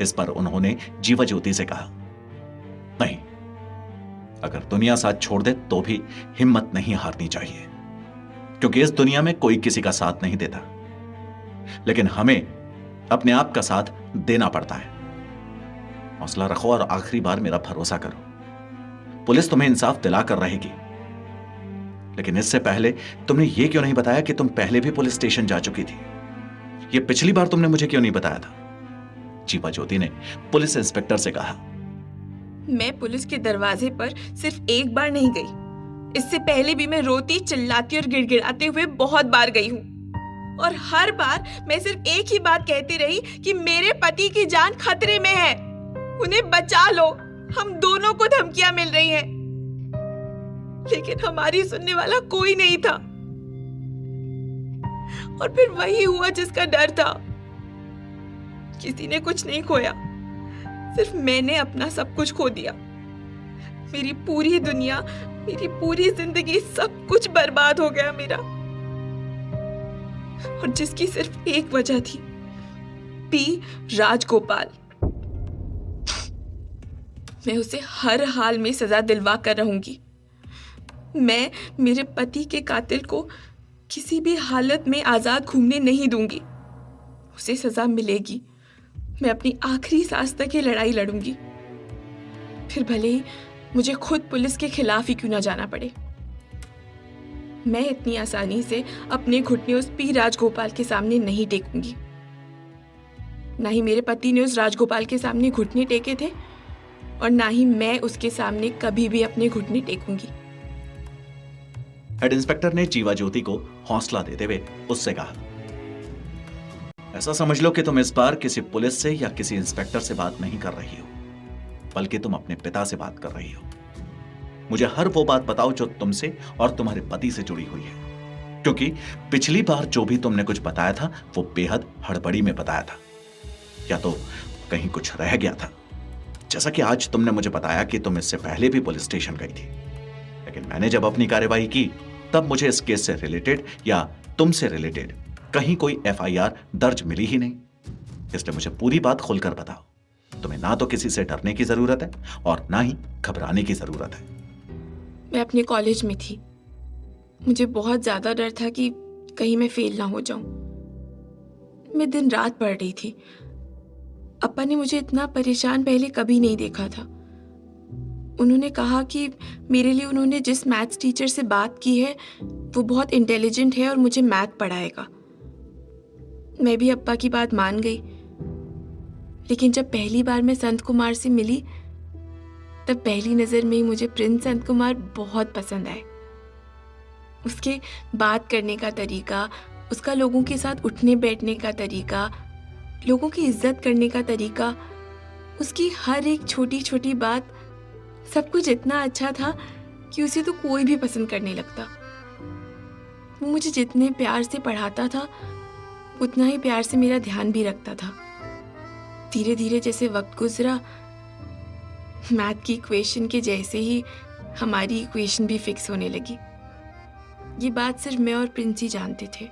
इस पर उन्होंने जीवा ज्योति से कहा, नहीं, अगर दुनिया साथ छोड़ दे तो भी हिम्मत नहीं हारनी चाहिए, क्योंकि इस दुनिया में कोई किसी का साथ नहीं देता, लेकिन हमें अपने आप का साथ देना पड़ता है। हौसला रखो और आखिरी बार मेरा भरोसा करो। पुलिस तुम्हें इंसाफ दिला कर रहेगी, लेकिन इससे पहले तुमने ये क्यों नहीं बताया कि तुम पहले भी पुलिस स्टेशन जा चुकी थी? ये पिछली बार तुमने मुझे क्यों नहीं बताया था? जीवा ज्योति ने पुलिस इंस्पेक्टर से कहा। मैं पुलिस के दरवाजे पर सिर्फ एक बार नहीं गई, इससे पहले भी मैं रोती, चिल्लाती और गिड़गिड़ाते हुए बहुत बार गई हूँ। और हर बार मैं सिर्फ एक ही बात कहती रही कि मेरे पति की जान खतरे में है, उन्हें बचा लो, हम दोनों को धमकियां मिल रही हैं। लेकिन हमारी सुनने वाला कोई नहीं था। और फिर वही हुआ जिसका डर था। किसी ने कुछ नहीं खोया, सिर्फ मैंने अपना सब कुछ खो दिया। मेरी पूरी दुनिया, मेरी पूरी जिंदगी, सब कुछ बर्बाद हो गया मेरा। और जिसकी सिर्फ एक वजह थी, पी राजगोपाल। मैं उसे हर हाल में सजा दिलवा कर रहूंगी। मैं मेरे पति के कातिल को किसी भी हालत में आजाद घूमने नहीं दूंगी। उसे सजा मिलेगी। मैं अपनी आखिरी सांस तक ये लड़ाई लड़ूंगी, फिर भले ही मुझे खुद पुलिस के खिलाफ ही क्यों ना जाना पड़े। मैं इतनी आसानी से अपने घुटने उस पी राजगोपाल के सामने नहीं टेकूंगी। ना ही मेरे पति ने उस राजगोपाल के सामने घुटने टेके थे, और ना ही मैं उसके सामने कभी भी अपने घुटने टेकूंगी। हेड इंस्पेक्टर ने जीवा ज्योति को हौसला देते हुए उससे कहा, ऐसा समझ लो कि तुम इस बार किसी पुलिस से या किसी इंस्पेक्टर से बात नहीं कर रही हो, बल्कि तुम अपने पिता से बात कर रही हो। मुझे हर वो बात बताओ जो तुमसे और तुम्हारे पति से जुड़ी हुई है, क्योंकि पिछली बार जो भी तुमने कुछ बताया था वो बेहद हड़बड़ी में बताया था, या तो कहीं कुछ रह गया था। जैसा कि आज तुमने मुझे बताया कि तुम इससे पहले भी पुलिस स्टेशन गई थी, लेकिन मैंने जब अपनी कार्यवाही की तब मुझे इस केस से रिलेटेड या तुमसे रिलेटेड कहीं कोई एफआईआर दर्ज मिली ही नहीं। इसलिए मुझे पूरी बात खुलकर बताओ। तुम्हें ना तो किसी से डरने की जरूरत है और ना ही घबराने की जरूरत है। मैं अपने कॉलेज में थी। मुझे बहुत ज्यादा डर था कि कहीं मैं फेल ना हो जाऊं। मैं दिन रात पढ़ रही थी। अपा ने मुझे इतना परेशान पहले कभी नहीं देखा था। उन्होंने कहा कि मेरे लिए उन्होंने जिस मैथ्स टीचर से बात की है वो बहुत इंटेलिजेंट है और मुझे मैथ पढ़ाएगा। मैं भी अप्पा की बात मान गई। लेकिन जब पहली बार मैं संत कुमार से मिली तब पहली नजर में ही मुझे प्रिंस संत कुमार बहुत पसंद आए। उसके बात करने का तरीका, उसका लोगों के साथ उठने बैठने का तरीका, लोगों की इज्जत करने का तरीका, उसकी हर एक छोटी छोटी बात, सब कुछ इतना अच्छा था कि उसे तो कोई भी पसंद करने लगता। वो मुझे जितने प्यार से पढ़ाता था उतना ही प्यार से मेरा ध्यान भी रखता था। धीरे धीरे जैसे वक्त गुजरा, मैथ की इक्वेशन के जैसे ही हमारी इक्वेशन भी फिक्स होने लगी। ये बात सिर्फ मैं और प्रिंस ही जानते थे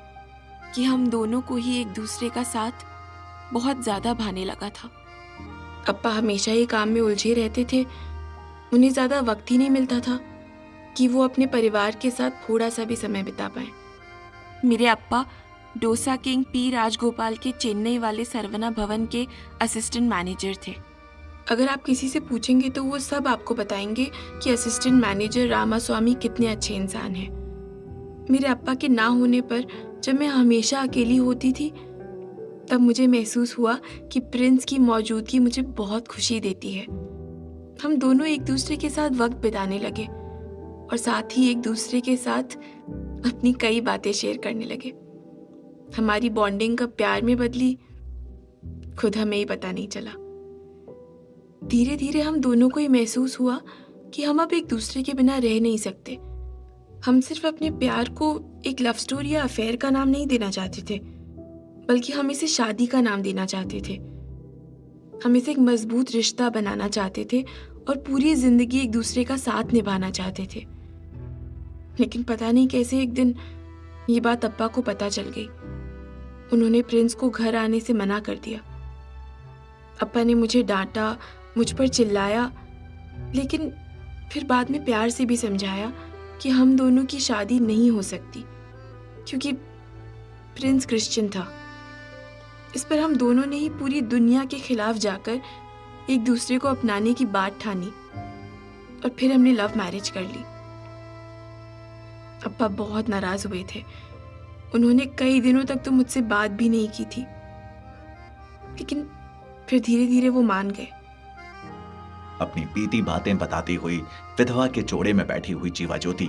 कि हम दोनों को ही एक दूसरे का साथ बहुत ज्यादा भाने लगा था। अप्पा हमेशा ही काम में उलझे रहते थे। उन्हें ज्यादा वक्त ही नहीं मिलता था कि वो अपने परिवार के साथ थोड़ा सा भी समय बिता पाए। मेरे अप्पा डोसा किंग पी राजगोपाल के चेन्नई वाले सरवना भवन के असिस्टेंट मैनेजर थे। अगर आप किसी से पूछेंगे तो वो सब आपको बताएंगे कि असिस्टेंट मैनेजर रामास्वामी कितने अच्छे इंसान हैं। मेरे अप्पा के ना होने पर जब मैं हमेशा अकेली होती थी तब मुझे महसूस हुआ कि प्रिंस की मौजूदगी मुझे बहुत खुशी देती है। हम दोनों एक दूसरे के साथ वक्त बिताने लगे और साथ ही एक दूसरे के साथ अपनी कई बातें शेयर करने लगे। हमारी बॉन्डिंग कब प्यार में बदली खुद हमें ही पता नहीं चला। धीरे धीरे हम दोनों को ये महसूस हुआ कि हम अब एक दूसरे के बिना रह नहीं सकते। हम सिर्फ अपने प्यार को एक लव स्टोरी या अफेयर का नाम नहीं देना चाहते थे, बल्कि हम इसे शादी का नाम देना चाहते थे। हम इसे एक मजबूत रिश्ता बनाना चाहते थे और पूरी जिंदगी एक दूसरे का साथ निभाना चाहते थे। लेकिन पता नहीं कैसे एक दिन ये बात अप्पा को पता चल गई। उन्होंने प्रिंस को घर आने से मना कर दिया। अप्पा ने मुझे डांटा, मुझ पर चिल्लाया, लेकिन फिर बाद में प्यार से भी समझाया कि हम दोनों की शादी नहीं हो सकती क्योंकि प्रिंस क्रिश्चियन था। इस पर हम दोनों ने ही पूरी दुनिया के खिलाफ जाकर एक दूसरे को अपनाने की बात ठानी और फिर हमने लव मैरिज कर ली। अप्पा बहुत नाराज हुए थे। उन्होंने कई दिनों तक तो मुझसे बात भी नहीं की थी, लेकिन फिर धीरे धीरे वो मान गए। अपनी बीती बातें बताती हुई विधवा के जोड़े में बैठी हुई जीवा ज्योति,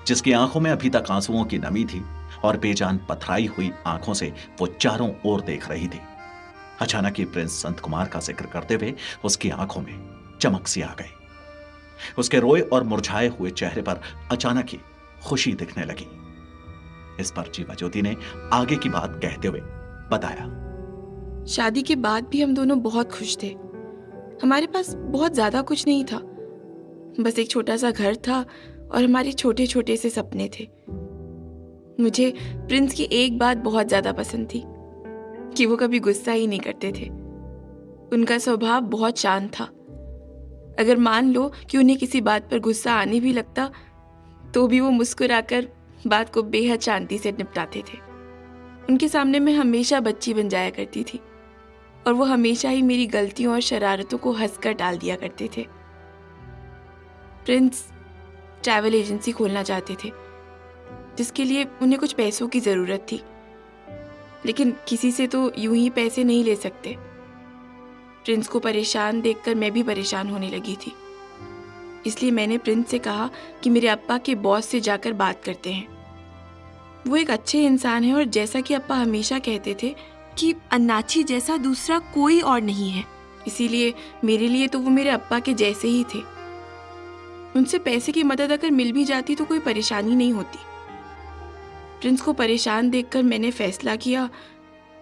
जिसकी आंखों में अभी तक आंसुओं की नमी थी और बेजान पथराई हुई आंखों से वो चारों ओर देख रही थी, अचानक ही प्रिंस संत कुमार का जिक्र करते हुए उसकी आंखों में चमक सी आ गई। उसके रोए और मुरझाए हुए चेहरे पर अचानक ही खुशी दिखने लगी। इस पर जीवा ज्योति ने आगे की बात कहते हुए बताया, शादी के बाद भी हम दोनों बहुत खुश थे। हमारे पास बहुत ज्यादा कुछ नहीं था, बस एक छोटा सा घर था और हमारे छोटे छोटे से सपने थे। मुझे प्रिंस की एक बात बहुत ज्यादा पसंद थी कि वो कभी गुस्सा ही नहीं करते थे। उनका स्वभाव बहुत शांत था। अगर मान लो कि उन्हें किसी बात पर गुस्सा आने भी लगता तो भी वो मुस्कुराकर बात को बेहद शांति से निपटाते थे। उनके सामने मैं हमेशा बच्ची बन जाया करती थी और वो हमेशा ही मेरी गलतियों और शरारतों को हंसकर टाल दिया करते थे। प्रिंस ट्रैवल एजेंसी खोलना चाहते थे, जिसके लिए उन्हें कुछ पैसों की ज़रूरत थी, लेकिन किसी से तो यूं ही पैसे नहीं ले सकते। प्रिंस को परेशान देखकर मैं भी परेशान होने लगी थी, इसलिए मैंने प्रिंस से कहा कि मेरे अप्पा के बॉस से जाकर बात करते हैं। वो एक अच्छे इंसान है और जैसा कि अप्पा हमेशा कहते थे कि अन्नाची जैसा दूसरा कोई और नहीं है, इसीलिए मेरे लिए तो वो मेरे अप्पा के जैसे ही थे। उनसे पैसे की मदद अगर मिल भी जाती तो कोई परेशानी नहीं होती। प्रिंस को परेशान देखकर मैंने फैसला किया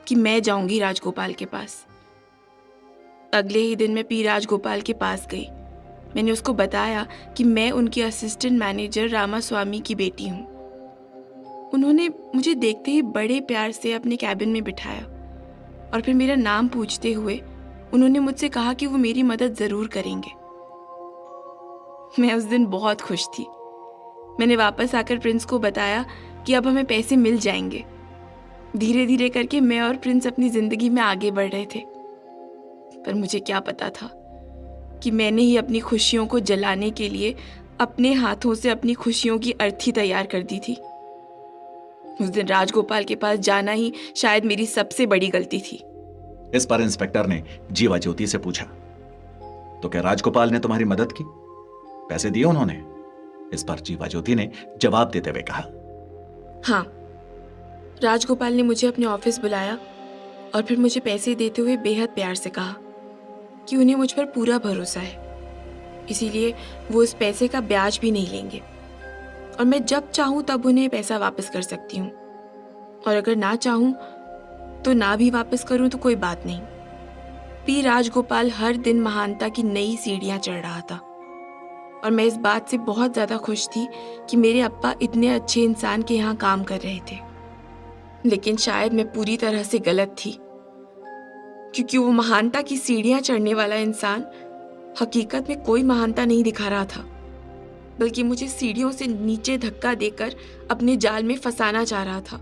कि मैं जाऊंगी राजगोपाल के पास। अगले ही दिन मैं पी राजगोपाल के पास गई। मैंने उसको बताया कि मैं उनकी असिस्टेंट मैनेजर रामास्वामी की बेटी हूँ। उन्होंने मुझे देखते ही बड़े प्यार से अपने कैबिन में बिठाया और फिर मेरा नाम पूछते हुए उन्होंने मुझसे कहा कि वो मेरी मदद ज़रूर करेंगे। मैं उस दिन बहुत खुश थी। मैंने वापस आकर प्रिंस को बताया कि अब हमें पैसे मिल जाएंगे। धीरे धीरे करके मैं और प्रिंस अपनी ज़िंदगी में आगे बढ़ रहे थे, पर मुझे क्या पता था कि मैंने ही अपनी खुशियों को जलाने के लिए अपने हाथों से अपनी खुशियों की अर्थी तैयार कर दी थी। उस दिन राजगोपाल के पास जाना ही शायद मेरी सबसे बड़ी गलती थी। इस पर इंस्पेक्टर ने जीवा ज्योति से पूछा, तो क्या राजगोपाल ने तुम्हारी मदद की? पैसे दिए उन्होंने? इस पर जीवा ज्योति ने जवाब देते हुए कहा, हाँ, राजगोपाल ने मुझे अपने ऑफिस बुलाया और फिर मुझे पैसे देते हुए बेहद प्यार से कहा कि उन्हें मुझ पर पूरा भरोसा है, इसीलिए वो उस पैसे का ब्याज भी नहीं लेंगे और मैं जब चाहूं तब उन्हें पैसा वापस कर सकती हूँ, और अगर ना चाहूं तो ना भी वापस करूं तो कोई बात नहीं। पी राजगोपाल हर दिन महानता की नई सीढ़ियां चढ़ रहा था और मैं इस बात से बहुत ज़्यादा खुश थी कि मेरे अप्पा इतने अच्छे इंसान के यहाँ काम कर रहे थे। लेकिन शायद मैं पूरी तरह से गलत थी, क्योंकि वो महानता की सीढ़ियां चढ़ने वाला इंसान हकीकत में कोई महानता नहीं दिखा रहा था, बल्कि मुझे सीढ़ियों से नीचे धक्का देकर अपने जाल में फंसाना चाह रहा था।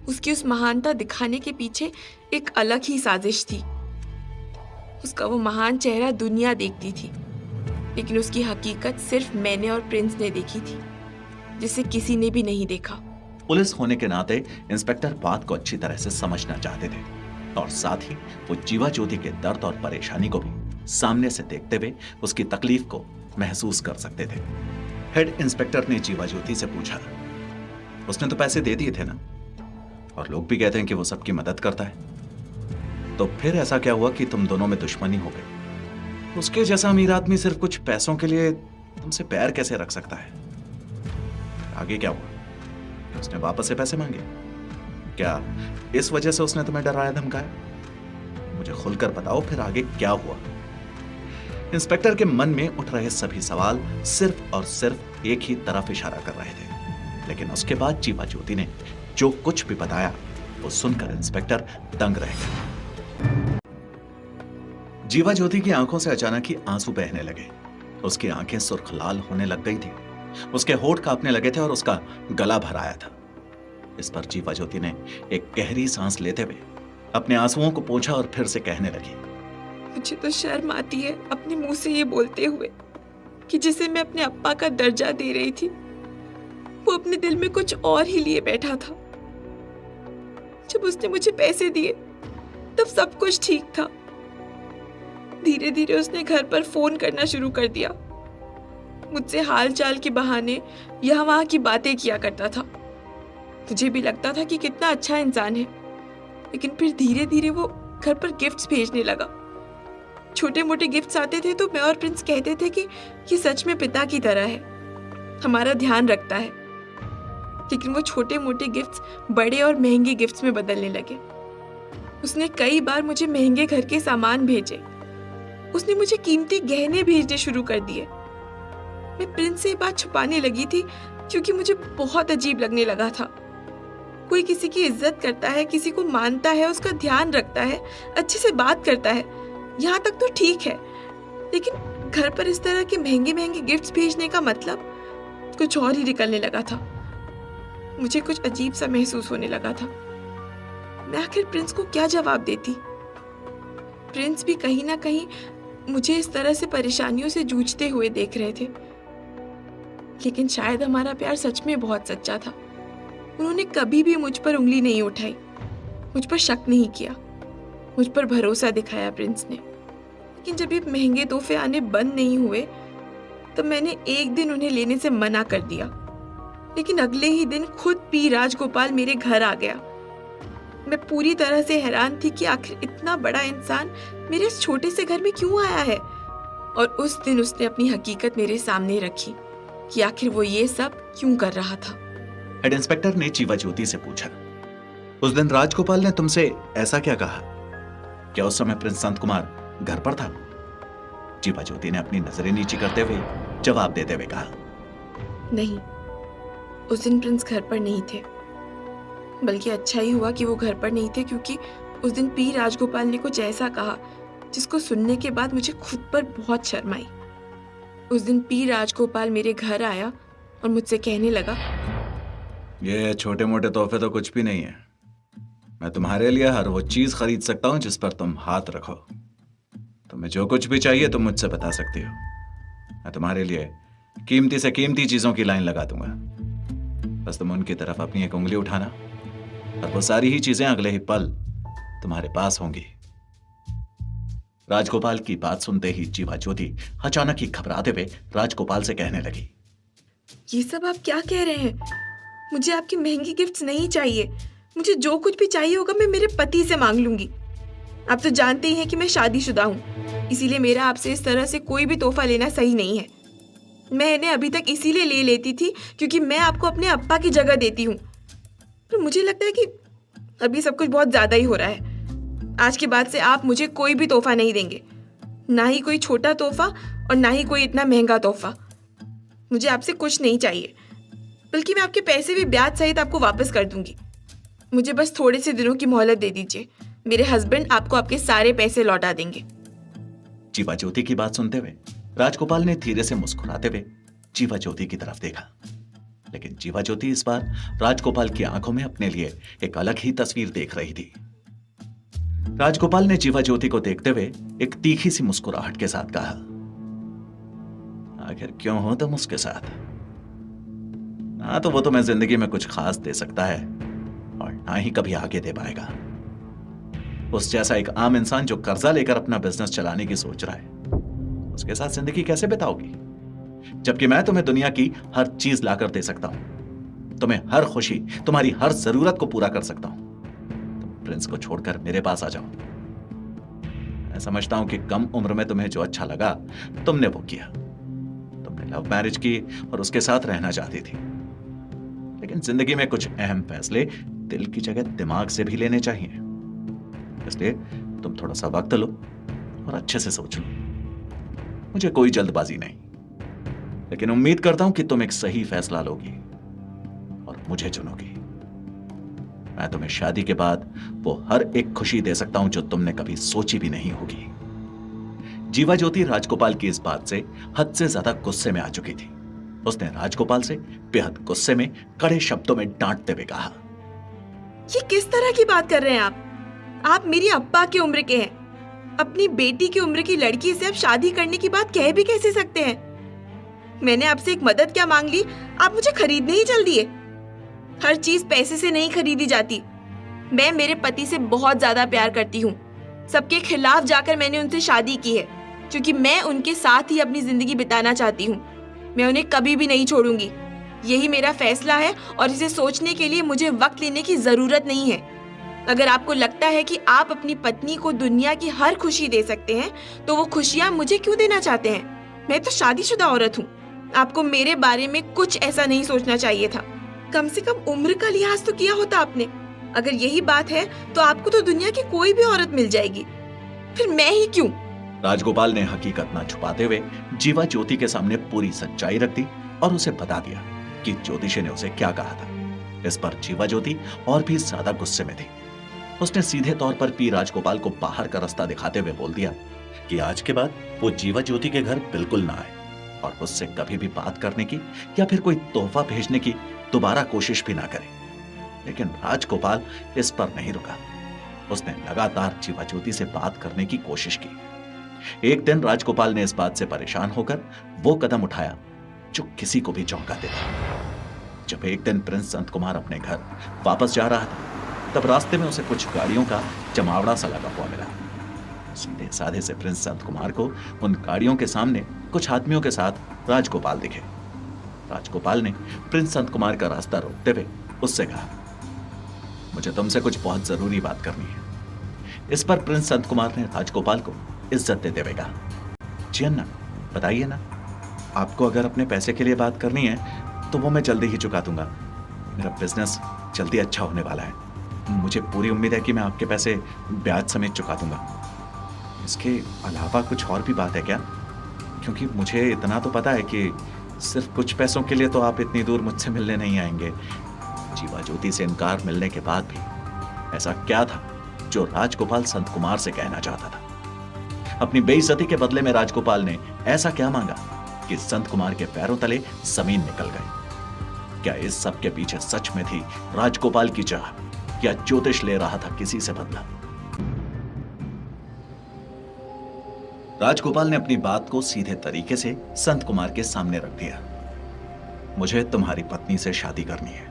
उसकी उस महानता दिखाने के पीछे एक अलग ही साजिश थी। उसका वो महान चेहरा दुनिया देखती थी, लेकिन उसकी हकीकत सिर्फ मैंने और प्रिंस ने देखी थी, जिसे किसी ने भी नहीं देखा। पुलिस होने के नाते इंस्पेक्टर बात को अच्छी तरह से समझना चाहते थे और साथ ही वो जीवा ज्योति के दर्द और परेशानी को भी सामने से देखते हुए उसकी तकलीफ को महसूस कर सकते थे। हेड इंस्पेक्टर ने जीवा ज्योति से पूछा, उसने तो पैसे दे दिए थे ना, और लोग भी कहते हैं कि वो सबकी मदद करता है, तो फिर ऐसा क्या हुआ कि तुम दोनों में दुश्मनी हो गई? उसके जैसा अमीर आदमी सिर्फ कुछ पैसों के लिए तुमसे पैर कैसे रख सकता है? आगे क्या हुआ? उसने वापस से पैसे मांगे? क्या इस वजह से उसने तुम्हें डराया धमकाया? मुझे खुलकर बताओ, फिर आगे क्या हुआ? इंस्पेक्टर के मन में उठ रहे सभी सवाल सिर्फ और सिर्फ एक ही तरफ इशारा कर रहे थे, लेकिन उसके बाद जीवा ज्योति ने जो कुछ भी बताया वो सुनकर इंस्पेक्टर दंग रह गए। जीवा ज्योति की आंखों से अचानक ही आंसू बहने लगे। उसकी आंखें सुर्ख लाल होने लग गई थी, उसके होठ कांपने लगे थे और उसका गला भर आया था। इस पर जीवा ज्योति ने एक गहरी सांस लेते हुए अपने आंसुओं को पोंछा और फिर से कहने लगी, मुझे तो शर्म आती है अपने मुंह से ये बोलते हुए कि जिसे मैं अपने अप्पा का दर्जा दे रही थी, वो अपने दिल में कुछ और ही लिए बैठा था। जब उसने मुझे पैसे दिए तब सब कुछ ठीक था। धीरे धीरे उसने घर पर फोन करना शुरू कर दिया। मुझसे हाल चाल के बहाने यहाँ वहाँ की बातें किया करता था। मुझे भी लगता था कि कितना अच्छा इंसान है, लेकिन फिर धीरे धीरे वो घर पर गिफ्ट्स भेजने लगा। छोटे मोटे गिफ्ट्स आते थे तो मैं और प्रिंस कहते थे कि ये सच में पिता की तरह है, हमारा ध्यान रखता है। लेकिन वो छोटे मोटे गिफ्ट्स बड़े और महंगे गिफ्ट्स में बदलने लगे। उसने कई बार मुझे महंगे घर के सामान भेजे। उसने मुझे कीमती गहने भेजने शुरू कर दिए। मैं प्रिंस से ये बात छुपाने लगी थी क्योंकि मुझे बहुत अजीब लगने लगा था। कोई किसी की इज्जत करता है, किसी को मानता है, उसका ध्यान रखता है, अच्छे से बात करता है, यहाँ तक तो ठीक है। लेकिन घर पर इस तरह के महंगे महंगे गिफ्ट्स भेजने का मतलब कुछ और ही निकलने लगा था। मुझे कुछ अजीब सा महसूस होने लगा था। मैं आखिर प्रिंस को क्या जवाब देती? प्रिंस भी कहीं ना कहीं मुझे इस तरह से परेशानियों से जूझते हुए देख रहे थे। लेकिन शायद हमारा प्यार सच में बहुत सच्चा था। उन्होंने कभी भी मुझ पर उंगली नहीं उठाई, मुझ पर शक नहीं किया, मुझ पर भरोसा दिखाया प्रिंस ने। लेकिन जब ये महंगे तोहफे आने बंद नहीं हुए तब मैंने एक दिन उन्हें लेने से मना कर दिया। लेकिन अगले ही दिन खुद पी राजगोपाल मेरे घर आ गया। मैं पूरी तरह से हैरान थी कि आखिर इतना बड़ा इंसान मेरे इस छोटे से घर में क्यों आया है। और उस दिन उसने अपनी हकीकत मेरे सामने रखी कि आखिर वो ये सब क्यों कर रहा था। हेड इंस्पेक्टर ने जीवा ज्योति से पूछा, उस दिन राजगोपाल ने तुमसे ऐसा क्या कहा? क्या उस समय प्रिंस संत कुमार घर पर था? जीवा ज्योति ने अपनी नजरें नीची करते हुए जवाब देते हुए कहा, नहीं, उस दिन प्रिंस घर पर नहीं थे। बल्कि अच्छा ही हुआ कि वो घर पर नहीं थे, क्योंकि उस दिन पी राजगोपाल ने कुछ ऐसा कहा जिसको सुनने के बाद मुझे खुद पर बहुत शर्म आई। उस दिन पी राजगोपाल मेरे घर आया और मुझसे कहने लगा, ये छोटे मोटे तोहफे तो कुछ भी नहीं है। मैं तुम्हारे लिए हर वो चीज खरीद सकता हूं जिस पर तुम हाथ रखो। तुम्हें जो कुछ भी चाहिए तुम मुझसे बता सकती हो। मैं तुम्हारे लिए कीमती से कीमती चीजों की लाइन लगा दूंगा। बस तुम उनकी तरफ अपनी एक उंगली उठाना और वो सारी ही चीजें अगले ही पल तुम्हारे पास होंगी। राजगोपाल की बात सुनते ही जीवा ज्योति अचानक ही घबराते हुए राजगोपाल से कहने लगी, ये सब आप क्या कह रहे हैं? मुझे आपकी महंगी गिफ्ट्स नहीं चाहिए। मुझे जो कुछ भी चाहिए होगा मैं मेरे पति से मांग लूंगी। आप तो जानते ही हैं कि मैं शादीशुदा हूँ, इसीलिए मेरा आपसे इस तरह से कोई भी तोहफा लेना सही नहीं है। मैं इन्हें अभी तक इसीलिए ले लेती थी क्योंकि मैं आपको अपने अप्पा की जगह देती हूँ। पर मुझे लगता है कि अभी सब कुछ बहुत ज्यादा ही हो रहा है। आज के बाद से आप मुझे कोई भी तोहफा नहीं देंगे, ना ही कोई छोटा तोहफा और ना ही कोई इतना महंगा तोहफा। मुझे आपसे कुछ नहीं चाहिए, बल्कि मैं आपके पैसे भी ब्याज सहित आपको वापस कर दूंगी। मुझे बस थोड़े से दिनों की मोहलत दे दीजिए। मेरे हस्बैंड आपको आपके सारे पैसे लौटा देंगे। जीवा ज्योति की बात सुनते हुए राजगोपाल ने धीरे से मुस्कुराते हुए जीवा ज्योति की तरफ देखा। लेकिन जीवा ज्योति इस बार राजगोपाल की आंखों में अपने लिए एक अलग ही तस्वीर देख रही थी। राजगोपाल ने जीवा ज्योति को देखते हुए एक तीखी सी मुस्कुराहट के साथ कहा, आखिर क्यों हो तुम उसके साथ? ना तो वो तुम्हें जिंदगी में कुछ खास दे सकता है और ना ही कभी आगे दे पाएगा। उस जैसा एक आम इंसान जो कर्जा लेकर अपना बिजनेस चलाने की सोच रहा है, उसके साथ जिंदगी कैसे बिताओगी? जबकि मैं तुम्हें दुनिया की हर चीज लाकर दे सकता हूं, तुम्हें हर खुशी, तुम्हारी हर जरूरत को पूरा कर सकता हूं। तुम प्रिंस को छोड़कर मेरे पास आ जाओ। मैं समझता हूं कि कम उम्र में तुम्हें जो अच्छा लगा तुमने वो किया। तुमने लव मैरिज की और उसके साथ रहना चाहती थी। लेकिन जिंदगी में कुछ अहम फैसले दिल की जगह दिमाग से भी लेने चाहिए। इसलिए तुम थोड़ा सा वक्त लो और अच्छे से सोच लो। मुझे कोई जल्दबाजी नहीं, लेकिन उम्मीद करता हूं कि तुम एक सही फैसला लोगी और मुझे चुनोगी। मैं तुम्हें शादी के बाद वो हर एक खुशी दे सकता हूं जो तुमने कभी सोची भी नहीं होगी। जीवा ज्योति राजगोपाल की इस बात से हद से ज्यादा गुस्से में आ चुकी थी। उसने राजगोपाल से बेहद गुस्से में कड़े शब्दों में डांटते हुए कहा, ये किस तरह की बात कर रहे हैं आप? आप मेरी अप्पा की उम्र के हैं। अपनी बेटी की उम्र की लड़की से आप शादी करने की बात कह भी कैसे सकते हैं? मैंने आपसे एक मदद क्या मांग ली, आप मुझे खरीदने ही चल दिए। हर चीज पैसे से नहीं खरीदी जाती। मैं मेरे पति से बहुत ज्यादा प्यार करती हूँ। सबके खिलाफ जाकर मैंने उनसे शादी की है, क्योंकि मैं उनके साथ ही अपनी जिंदगी बिताना चाहती हूँ। मैं उन्हें कभी भी नहीं छोड़ूंगी। यही मेरा फैसला है और इसे सोचने के लिए मुझे वक्त लेने की जरूरत नहीं है। अगर आपको लगता है कि आप अपनी पत्नी को दुनिया की हर खुशी दे सकते हैं, तो वो खुशियां मुझे क्यों देना चाहते हैं? मैं तो शादीशुदा औरत हूँ। आपको मेरे बारे में कुछ ऐसा नहीं सोचना चाहिए था। कम से कम उम्र का लिहाज तो किया होता आपने। अगर यही बात है तो आपको तो दुनिया की कोई भी औरत मिल जाएगी, फिर मैं ही क्यों? राजगोपाल ने हकीकत न छुपाते हुए जीवा ज्योति के सामने पूरी सच्चाई रख दी और उसे बता दिया कि ज्योतिषी ने उसे क्या कहा था। इस पर जीवा ज्योति और भी ज्यादा गुस्से में थी। उसने सीधे तौर पर पी राजगोपाल को बाहर का रास्ता दिखाते हुए बोल दिया कि आज के बाद वो जीवा ज्योति के घर बिल्कुल ना आए और उससे कभी भी बात करने की या फिर कोई तोहफा भेजने की दोबारा कोशिश भी ना करे। लेकिन राजगोपाल इस पर नहीं रुका। उसने लगातार जीवा ज्योति से बात करने की कोशिश की। एक दिन राजगोपाल ने इस बात से परेशान होकर वो कदम उठाया जो किसी को भी चौंका देता। जब एक दिन प्रिंस संत कुमार अपने घर वापस जा रहा था, तब रास्ते में उसे कुछ गाड़ियों का जमावड़ा सा लगा हुआ मिला। सीधे साधे से प्रिंस संत कुमार को उन गाड़ियों के सामने कुछ आदमियों के साथ राजगोपाल दिखे। राजगोपाल ने प्रिंस संत कुमार का रास्ता रोकते हुए उससे कहा, मुझे तुमसे कुछ बहुत जरूरी बात करनी है। इस पर प्रिंस संत कुमार ने राजगोपाल को इज्जत देते हुए कहा, जी अन्ना, बताइए ना। आपको अगर अपने पैसे के लिए बात करनी है तो वो मैं जल्दी ही चुका दूंगा। मेरा बिजनेस जल्दी अच्छा होने वाला है। मुझे पूरी उम्मीद है कि मैं आपके पैसे ब्याज समेत चुका दूंगा। इसके अलावा कुछ और भी बात है क्या? क्योंकि मुझे इतना तो पता है कि सिर्फ कुछ पैसों के लिए तो आप इतनी दूर मुझसे मिलने नहीं आएंगे। जीवा ज्योति से इनकार मिलने के बाद भी ऐसा क्या था जो राजगोपाल संत कुमार से कहना चाहता था? अपनी बेइज्जती के बदले में राजगोपाल ने ऐसा क्या मांगा कि संत कुमार के पैरों तले जमीन निकल गई? क्या इस सब के पीछे सच में थी राजगोपाल की चाह या ज्योतिष ले रहा था किसी से बदला? राजगोपाल ने अपनी बात को सीधे तरीके से संत कुमार के सामने रख दिया। मुझे तुम्हारी पत्नी से शादी करनी है।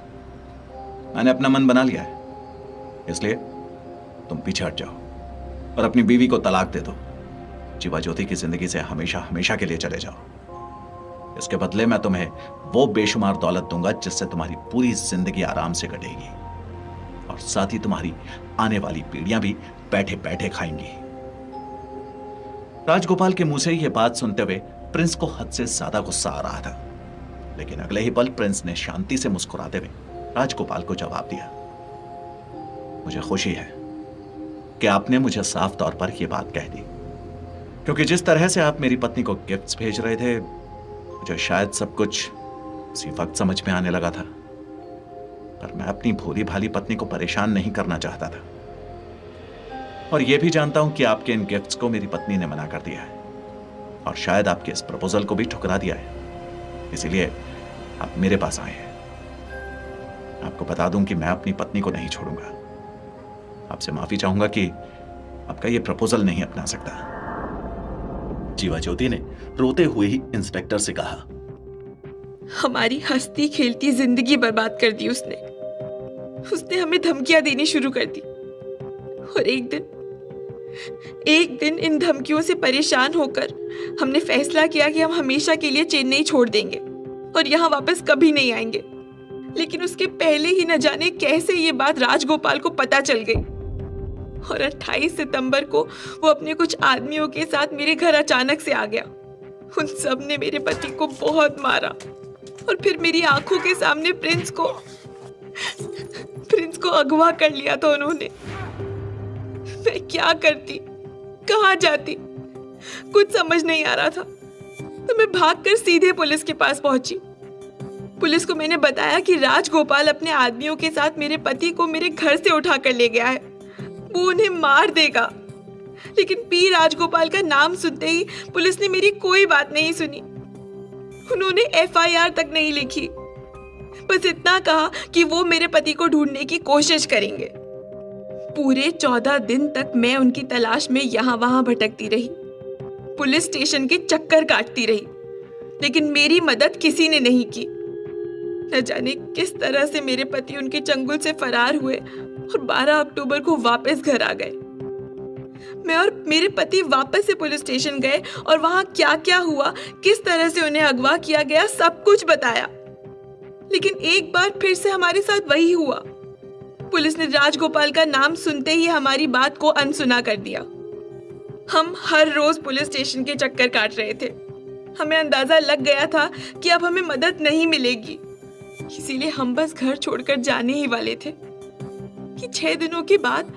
मैंने अपना मन बना लिया है, इसलिए तुम पीछे हट जाओ और अपनी बीवी को तलाक दे दो। जीवा ज्योति की जिंदगी से हमेशा हमेशा के लिए चले जाओ। इसके बदले मैं तुम्हें वो बेशुमार दौलत दूंगा जिससे तुम्हारी पूरी जिंदगी आराम से कटेगी और साथ ही तुम्हारी आने वाली पीढ़ियां भी बैठे बैठे खाएंगी। राजगोपाल के मुंह से यह बात सुनते हुए प्रिंस को हद से ज्यादा गुस्सा आ रहा था, लेकिन अगले ही पल प्रिंस ने शांति से मुस्कुराते हुए राजगोपाल को जवाब दिया, मुझे खुशी है कि आपने मुझे साफ तौर पर यह बात कह दी, क्योंकि जिस तरह से आप मेरी पत्नी को गिफ्ट्स भेज रहे थे, मुझे शायद सब कुछ उसी वक्त समझ में आने लगा था। पर मैं अपनी भोली भाली पत्नी को परेशान नहीं करना चाहता था और यह भी जानता हूं कि आपके इन गिफ्ट्स को मेरी पत्नी ने मना कर दिया है और शायद आपके इस प्रपोजल को भी ठुकरा दिया है। इसीलिए आप मेरे पास आए हैं। आपको बता दूं कि मैं अपनी पत्नी को नहीं छोड़ूंगा। आपसे माफी चाहूंगा कि आपका यह प्रपोजल नहीं अपना सकता। जीवा ज्योति ने रोते हुए ही इंस्पेक्टर से कहा, हमारी हंसती खेलती जिंदगी बर्बाद कर दी उसने हमें धमकियां देनी शुरू कर दी और एक दिन इन धमकियों से परेशान होकर हमने फैसला किया कि हम हमेशा के लिए चेन्नई छोड़ देंगे और यहाँ वापस कभी नहीं आएंगे। लेकिन उसके पहले ही न जाने कैसे ये बात राजगोपाल को पता चल गई और 28 सितंबर को वो अपने कुछ आदमियों के साथ मेरे घर अचानक से आ गया। उन सब ने मेरे पति को बहुत मारा और फिर मेरी आंखों के सामने प्रिंस को अगवा कर लिया था उन्होंने। मैं क्या करती, कहाँ जाती, कुछ समझ नहीं आ रहा था। तो मैं भागकर सीधे पुलिस के पास पहुंची। पुलिस को मैंने बताया कि राजगोपाल अपने आदमियों के साथ मेरे पति को मेरे घर से उठा कर ले गया है, वो उन्हें मार देगा। लेकिन पी राजगोपाल का नाम सुनते ही पुलिस ने मेरी कोई बात नहीं सुनी। उन्होंने FIR तक नहीं लिखी, बस इतना कहा कि वो मेरे पति को ढूंढने की कोशिश करेंगे। पूरे 14 दिन तक मैं उनकी तलाश में यहाँ वहां भटकती रही, पुलिस स्टेशन के चक्कर काटती रही, लेकिन मेरी मदद किसी ने नहीं की। न जाने किस तरह से मेरे पति उनके चंगुल से फरार हुए और 12 अक्टूबर को वापस घर आ गए। मैं और मेरे पति वापस से पुलिस स्टेशन गए और वहां क्या क्या हुआ, किस तरह से उन्हें अगवा किया गया, सब कुछ बताया। लेकिन एक बार फिर से हमारे साथ वही हुआ। पुलिस ने राजगोपाल का नाम सुनते ही हमारी बात को अनसुना कर दिया। हम हर रोज पुलिस स्टेशन के चक्कर काट रहे थे। हमें अंदाजा लग गया था कि अब हमें मदद नहीं मिलेगी, इसीलिए हम बस घर छोड़कर जाने ही वाले थे कि 6 दिनों के बाद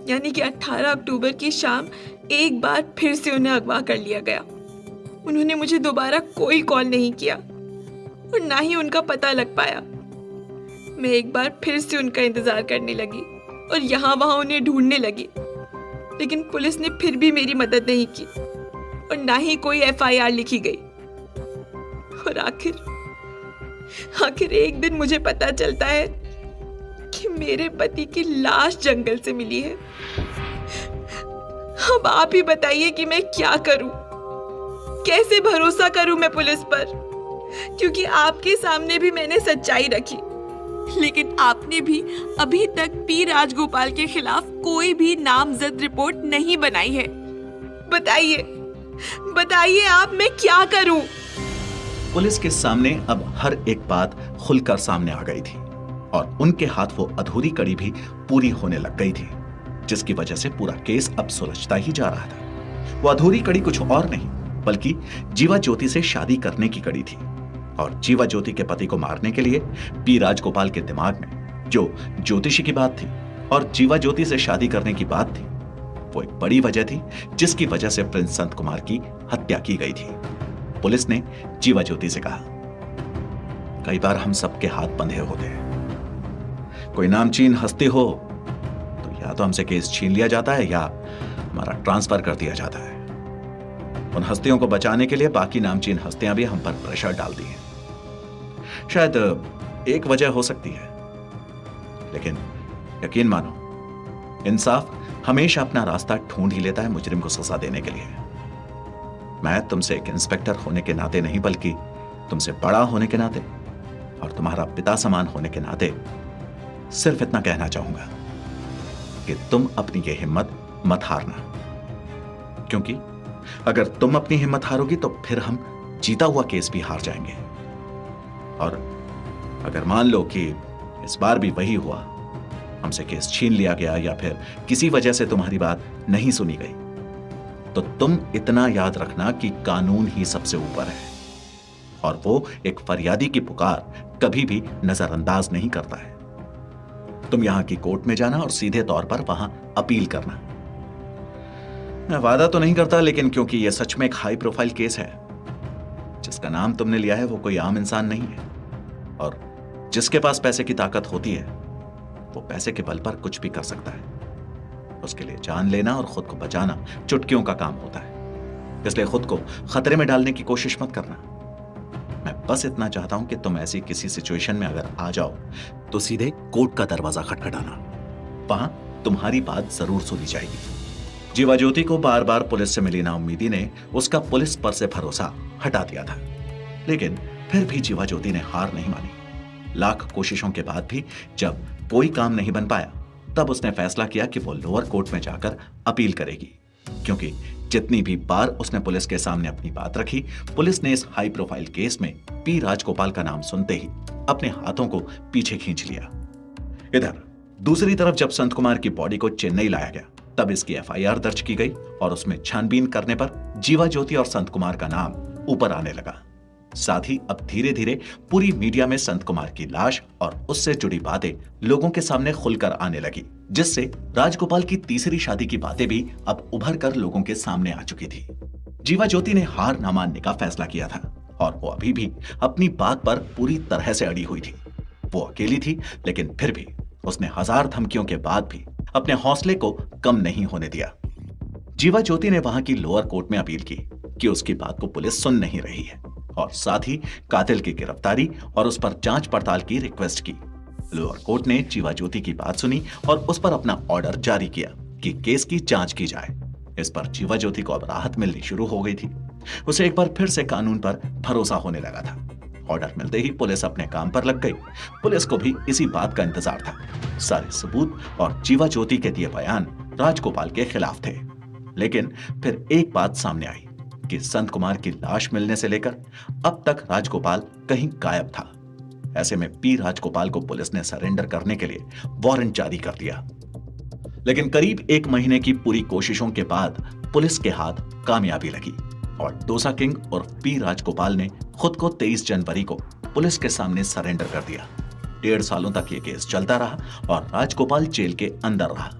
यानी कि 18 अक्टूबर की शाम एक बार फिर से उन्हें अगवा कर लिया गया। उन्होंने मुझे दोबारा कोई कॉल नहीं किया और ना ही उनका पता लग पाया। मैं एक बार फिर से उनका इंतजार करने लगी और यहाँ वहां उन्हें ढूंढने लगी, लेकिन पुलिस ने फिर भी मेरी मदद नहीं की और ना ही कोई FIR लिखी गई। और आखिर एक दिन मुझे पता चलता है कि मेरे पति की लाश जंगल से मिली है। अब आप ही बताइए कि मैं क्या करूं, कैसे भरोसा करूं मैं पुलिस पर, क्योंकि आपके सामने भी मैंने सच्चाई रखी, लेकिन आपने भी अभी तक पी राजगोपाल के खिलाफ कोई भी नामजद रिपोर्ट नहीं बनाई है। बताइए आप, मैं क्या करूं? पुलिस के सामने अब हर एक बात खुलकर सामने आ गई थी और उनके हाथ वो अधूरी कड़ी भी पूरी होने लग गई थी, जिसकी वजह से पूरा केस अब सुलझता ही जा रहा था। वो अधूरी कड़ी कुछ और नहीं बल्कि जीवा ज्योति से शादी करने की कड़ी थी। और जीवा ज्योति के पति को मारने के लिए पी राजगोपाल के दिमाग में जो ज्योतिषी की बात थी और जीवा ज्योति से शादी करने की बात थी, वो एक बड़ी वजह थी जिसकी वजह से प्रिंस संत कुमार की हत्या की गई थी। पुलिस ने जीवा ज्योति से कहा, कई बार हम सबके हाथ बंधे होते हैं। कोई नामचीन हस्ती हो तो या तो हमसे केस छीन लिया जाता है या हमारा ट्रांसफर कर दिया जाता है। उन हस्तियों को बचाने के लिए बाकी नामचीन हस्तियां भी हम पर प्रेशर डालती हैं। शायद एक वजह हो सकती है, लेकिन यकीन मानो इंसाफ हमेशा अपना रास्ता ढूंढ ही लेता है मुजरिम को सजा देने के लिए। मैं तुमसे एक इंस्पेक्टर होने के नाते नहीं बल्कि तुमसे बड़ा होने के नाते और तुम्हारा पिता समान होने के नाते सिर्फ इतना कहना चाहूंगा कि तुम अपनी ये हिम्मत मत हारना, क्योंकि अगर तुम अपनी हिम्मत हारोगी तो फिर हम जीता हुआ केस भी हार जाएंगे। और अगर मान लो कि इस बार भी वही हुआ, हमसे केस छीन लिया गया या फिर किसी वजह से तुम्हारी बात नहीं सुनी गई, तो तुम इतना याद रखना कि कानून ही सबसे ऊपर है और वो एक फरियादी की पुकार कभी भी नजरअंदाज नहीं करता है। तुम यहां की कोर्ट में जाना और सीधे तौर पर वहां अपील करना। मैं वादा तो नहीं करता, लेकिन क्योंकि यह सच में एक हाई प्रोफाइल केस है, जिसका नाम तुमने लिया है वो कोई आम इंसान नहीं है और जिसके पास पैसे की ताकत होती है वो पैसे के बल पर कुछ भी कर सकता है। उसके लिए जान लेना और खुद को बचाना चुटकियों का काम होता है, इसलिए खुद को खतरे में डालने की कोशिश मत करना। मैं बस इतना चाहता हूं कि तुम ऐसी किसी सिचुएशन में अगर आ जाओ तो सीधे कोर्ट का दरवाजा खटखटाना, वहां तुम्हारी बात जरूर सुनी जाएगी। जीवा ज्योति को बार बार पुलिस से मिली नाउम्मीदी ने उसका पुलिस पर से भरोसा हटा दिया था, लेकिन फिर भी जीवा ज्योति ने हार नहीं मानी। लाख कोशिशों के बाद भी जब कोई काम नहीं बन पाया, तब उसने फैसला किया कि वो लोअर कोर्ट में जाकर अपील करेगी, क्योंकि जितनी भी बार उसने पुलिस के सामने अपनी बात रखी, पुलिस ने इस हाई प्रोफाइल केस में पी राजगोपाल का नाम सुनते ही अपने हाथों को पीछे खींच लिया। इधर दूसरी तरफ जब संत कुमार की बॉडी को चेन्नई लाया गया, तब इसकी FIR दर्ज की गई और उसमें छानबीन करने पर जीवा ज्योति और संत कुमार का नाम ऊपर आने लगा। साथ ही अब धीरे धीरे पूरी मीडिया में संत कुमार की लाश और उससे जुड़ी बातें लोगों के सामने खुलकर आने लगी, जिससे राजगोपाल की तीसरी शादी की बातें भी अब उभर कर लोगों के सामने आ चुकी थी। जीवा ज्योति ने हार न मानने का फैसला किया था और वो अभी भी अपनी बात पर पूरी तरह से अड़ी हुई थी। वो अकेली थी, लेकिन फिर भी उसने 1000 धमकियों के बाद भी अपने हौसले को कम नहीं होने दिया। जीवा ज्योति ने वहां की लोअर कोर्ट में अपील की कि उसकी बात को पुलिस सुन नहीं रही है और साथ ही कातिल की गिरफ्तारी और उस पर जांच पड़ताल की रिक्वेस्ट की। लोअर कोर्ट ने जीवा ज्योति की बात सुनी और उस पर अपना ऑर्डर जारी किया कि केस की जांच की जाए। इस पर जीवा ज्योति को अब राहत मिलनी शुरू हो गई थी। उसे एक बार फिर से कानून पर भरोसा होने लगा था। ऑर्डर मिलते ही पुलिस अपने काम पर लग गई। पुलिस को भी इसी बात का इंतजार था। सारे सबूत और जीवा ज्योति के दिए बयान राजगोपाल के खिलाफ थे। लेकिन फिर एक बात सामने आई कि संत कुमार की लाश मिलने से लेकर अब तक राजगोपाल कहीं गायब था। ऐसे में पी राजगोपाल को पुलिस ने सरेंडर करने के लिए वारंट जारी कर दिया। लेकिन करीब 1 महीने की पूरी कोशिशों के बाद पुलिस के हाथ कामयाबी लगी और डोसा किंग और पी राजगोपाल ने खुद को 23 जनवरी को पुलिस के सामने सरेंडर कर दिया। 1.5 सालों तक ये केस चलता रहा और राजगोपाल जेल के अंदर रहा।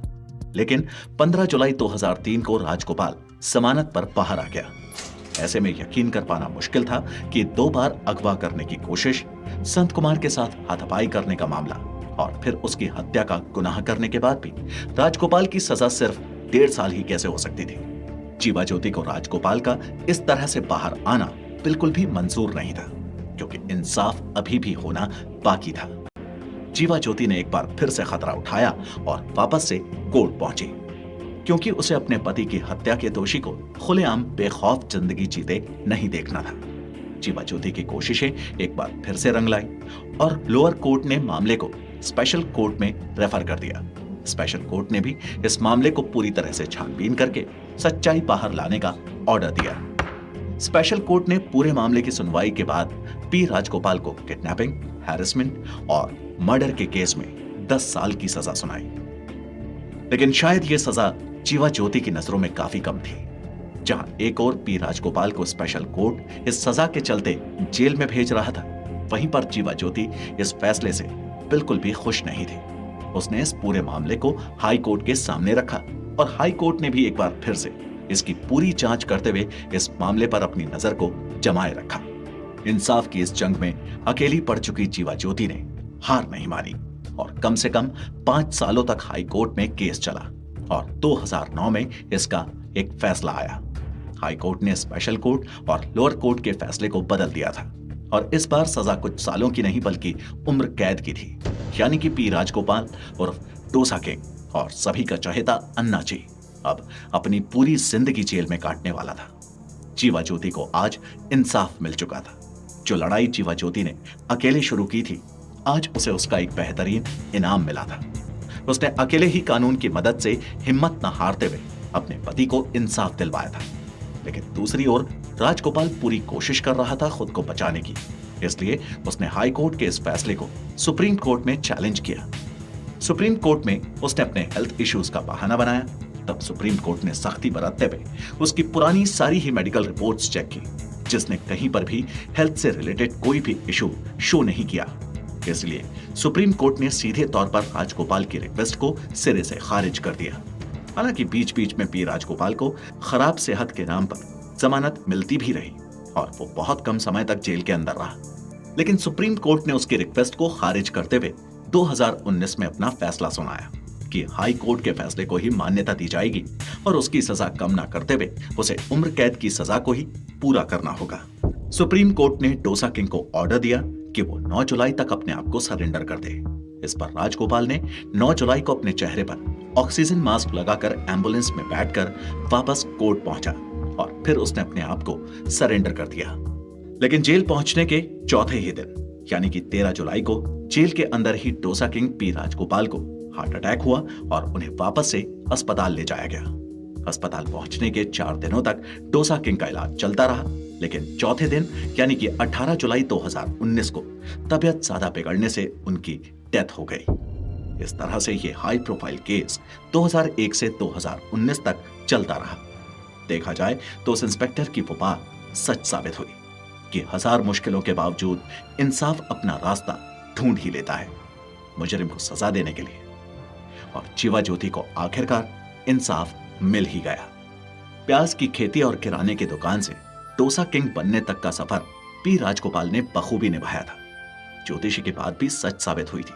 लेकिन 15 जुलाई 2003 को राजगोपाल जमानत पर बाहर आ गया। ऐसे में यकीन कर पाना मुश्किल था कि 2 बार अगवा करने की कोशिश, संत कुमार के साथ हाथापाई करने का मामला और फिर उसकी हत्या का गुनाह करने के बाद भी राजगोपाल की सजा सिर्फ 1.5 साल ही कैसे हो सकती थी। जीवा ज्योति को राजगोपाल का इस तरह से बाहर आना बिल्कुल भी मंजूर नहीं था, क्योंकि इंसाफ अभी भी होना बाकी था। जीवा ज्योति ने एक बार फिर से खतरा उठाया और वापस से कोर्ट पहुंची, क्योंकि उसे अपने पति की हत्या के दोषी को खुलेआम बेखौफ जिंदगी जीते नहीं देखना था। जीवा ज्योति की कोशिशें एक बार फिर से रंग लाई और लोअर कोर्ट ने मामले को स्पेशल कोर्ट में रेफर कर दिया। स्पेशल कोर्ट ने भी इस मामले को पूरी तरह से छानबीन करके सच्चाई बाहर लाने का ऑर्डर दिया। स्पेशल कोर्ट ने पूरे मामले की सुनवाई के बाद पी राजगोपाल को किडनैपिंग, हैरेसमेंट और मर्डर के केस में 10 साल की सजा सुनाई। लेकिन शायद यह सजा जीवा ज्योति की नजरों में काफी कम थी। जहां एक और पी राजगोपाल को स्पेशल कोर्ट इस सजा के चलते जेल में भेज रहा था, वहीं पर जीवा ज्योति इस फैसले से बिल्कुल भी खुश नहीं थी। उसने इस पूरे मामले को हाई कोर्ट के सामने रखा और हाई कोर्ट ने भी एक बार फिर से इसकी पूरी जांच करते हुए इस मामले पर अपनी नजर को जमाए रखा। इंसाफ की इस जंग में अकेली पड़ चुकी जीवा ज्योति ने हार नहीं मानी और कम से कम 5 सालों तक हाई कोर्ट में केस चला और 2009 में इसका एक फैसला आया। हाई कोर्ट ने स्पेशल कोर्ट और लोअर कोर्ट के फैसले को बदल दिया था और इस बार सजा कुछ सालों की नहीं बल्कि उम्र कैद की थी। यानी कि पी राजगोपाल और डोसा किंग और सभी का चहेता अन्नाजी अब अपनी पूरी जिंदगी जेल में काटने वाला था। जीवा ज्योति को आज इंसाफ मिल चुका था। जो लड़ाई जीवा ज्योति ने अकेले शुरू की थी, आज उसे उसका एक बेहतरीन इनाम मिला था। उसने अकेले ही कानून की मदद से हिम्मत न हारते हुए अपने पति को इंसाफ दिलवाया था। लेकिन दूसरी ओर राजगोपाल पूरी कोशिश कर रहा था खुद को बचाने की, इसलिए उसने हाई कोर्ट के इस फैसले को सुप्रीम कोर्ट में चैलेंज किया। सुप्रीम कोर्ट में उसने अपने हेल्थ इश्यूज का बहाना बनाया। तब सुप्रीम कोर्ट ने सख्ती बरतते हुए उसकी पुरानी सारी ही मेडिकल रिपोर्ट्स चेक की, जिसने कहीं पर भी हेल्थ से रिलेटेड कोई भी इशू शो नहीं किया। इसलिए सुप्रीम कोर्ट ने सीधे तौर पर राजगोपाल की रिक्वेस्ट को सिरे से खारिज कर दिया। हालांकि बीच बीच में पी राजगोपाल को खराब सेहत के नाम पर जमानत मिलती भी रही और वो बहुत कम समय तक जेल के अंदर रहा, लेकिन सुप्रीम कोर्ट ने उसकी रिक्वेस्ट को खारिज करते हुए 2019 में अपना फैसला सुनाया कि हाई कोर्ट के फैसले को ही मान्यता दी जाएगी और उसकी सजा कम ना करते हुए उसे उम्र कैद की सजा को ही पूरा करना होगा। सुप्रीम कोर्ट ने डोसा किंग को ऑर्डर दिया कि वो 9 जुलाई तक अपने आप को सरेंडर कर दे। इस पर राजगोपाल ने 9 जुलाई को अपने चेहरे पर ऑक्सीजन मास्क लगाकर एम्बुलेंस में बैठकर वापस कोर्ट पहुंचा और फिर उसने अपने आप को सरेंडर कर दिया। लेकिन जेल पहुंचने के चौथे ही दिन यानी कि 13 जुलाई को जेल के अंदर ही डोसा किंग पी राजगोपाल को हार्ट अटैक हुआ और उन्हें वापस से अस्पताल ले जाया गया। अस्पताल पहुंचने के 4 दिनों तक डोसा किंग का इलाज चलता रहा, लेकिन चौथे दिन यानी कि 18 जुलाई 2019 को तबीयत ज्यादा बिगड़ने से उनकी डेथ हो गई। इस तरह से ये हाई प्रोफाइल केस 2001 से 2019 तक चलता रहा। देखा जाए तो उस इंस्पेक्टर की वो बात सच साबित हुई कि 1000 मुश्किलों के बावजूद इंसाफ अपना रास्ता ढूंढ ही लेता है मुजरिम को सजा देने के लिए, और जीवा ज्योति को आखिरकार इंसाफ मिल ही गया। प्याज की खेती और किराने की दुकान से डोसा किंग बनने तक का सफर पी राजगोपाल ने बखूबी निभाया था। ज्योतिषी की बात भी सच साबित हुई थी,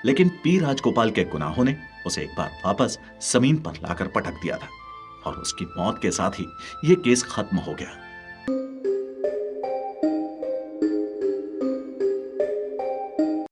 लेकिन पी राजगोपाल के गुनाहों ने उसे एक बार वापस जमीन पर लाकर पटक दिया था और उसकी मौत के साथ ही यह केस खत्म हो गया।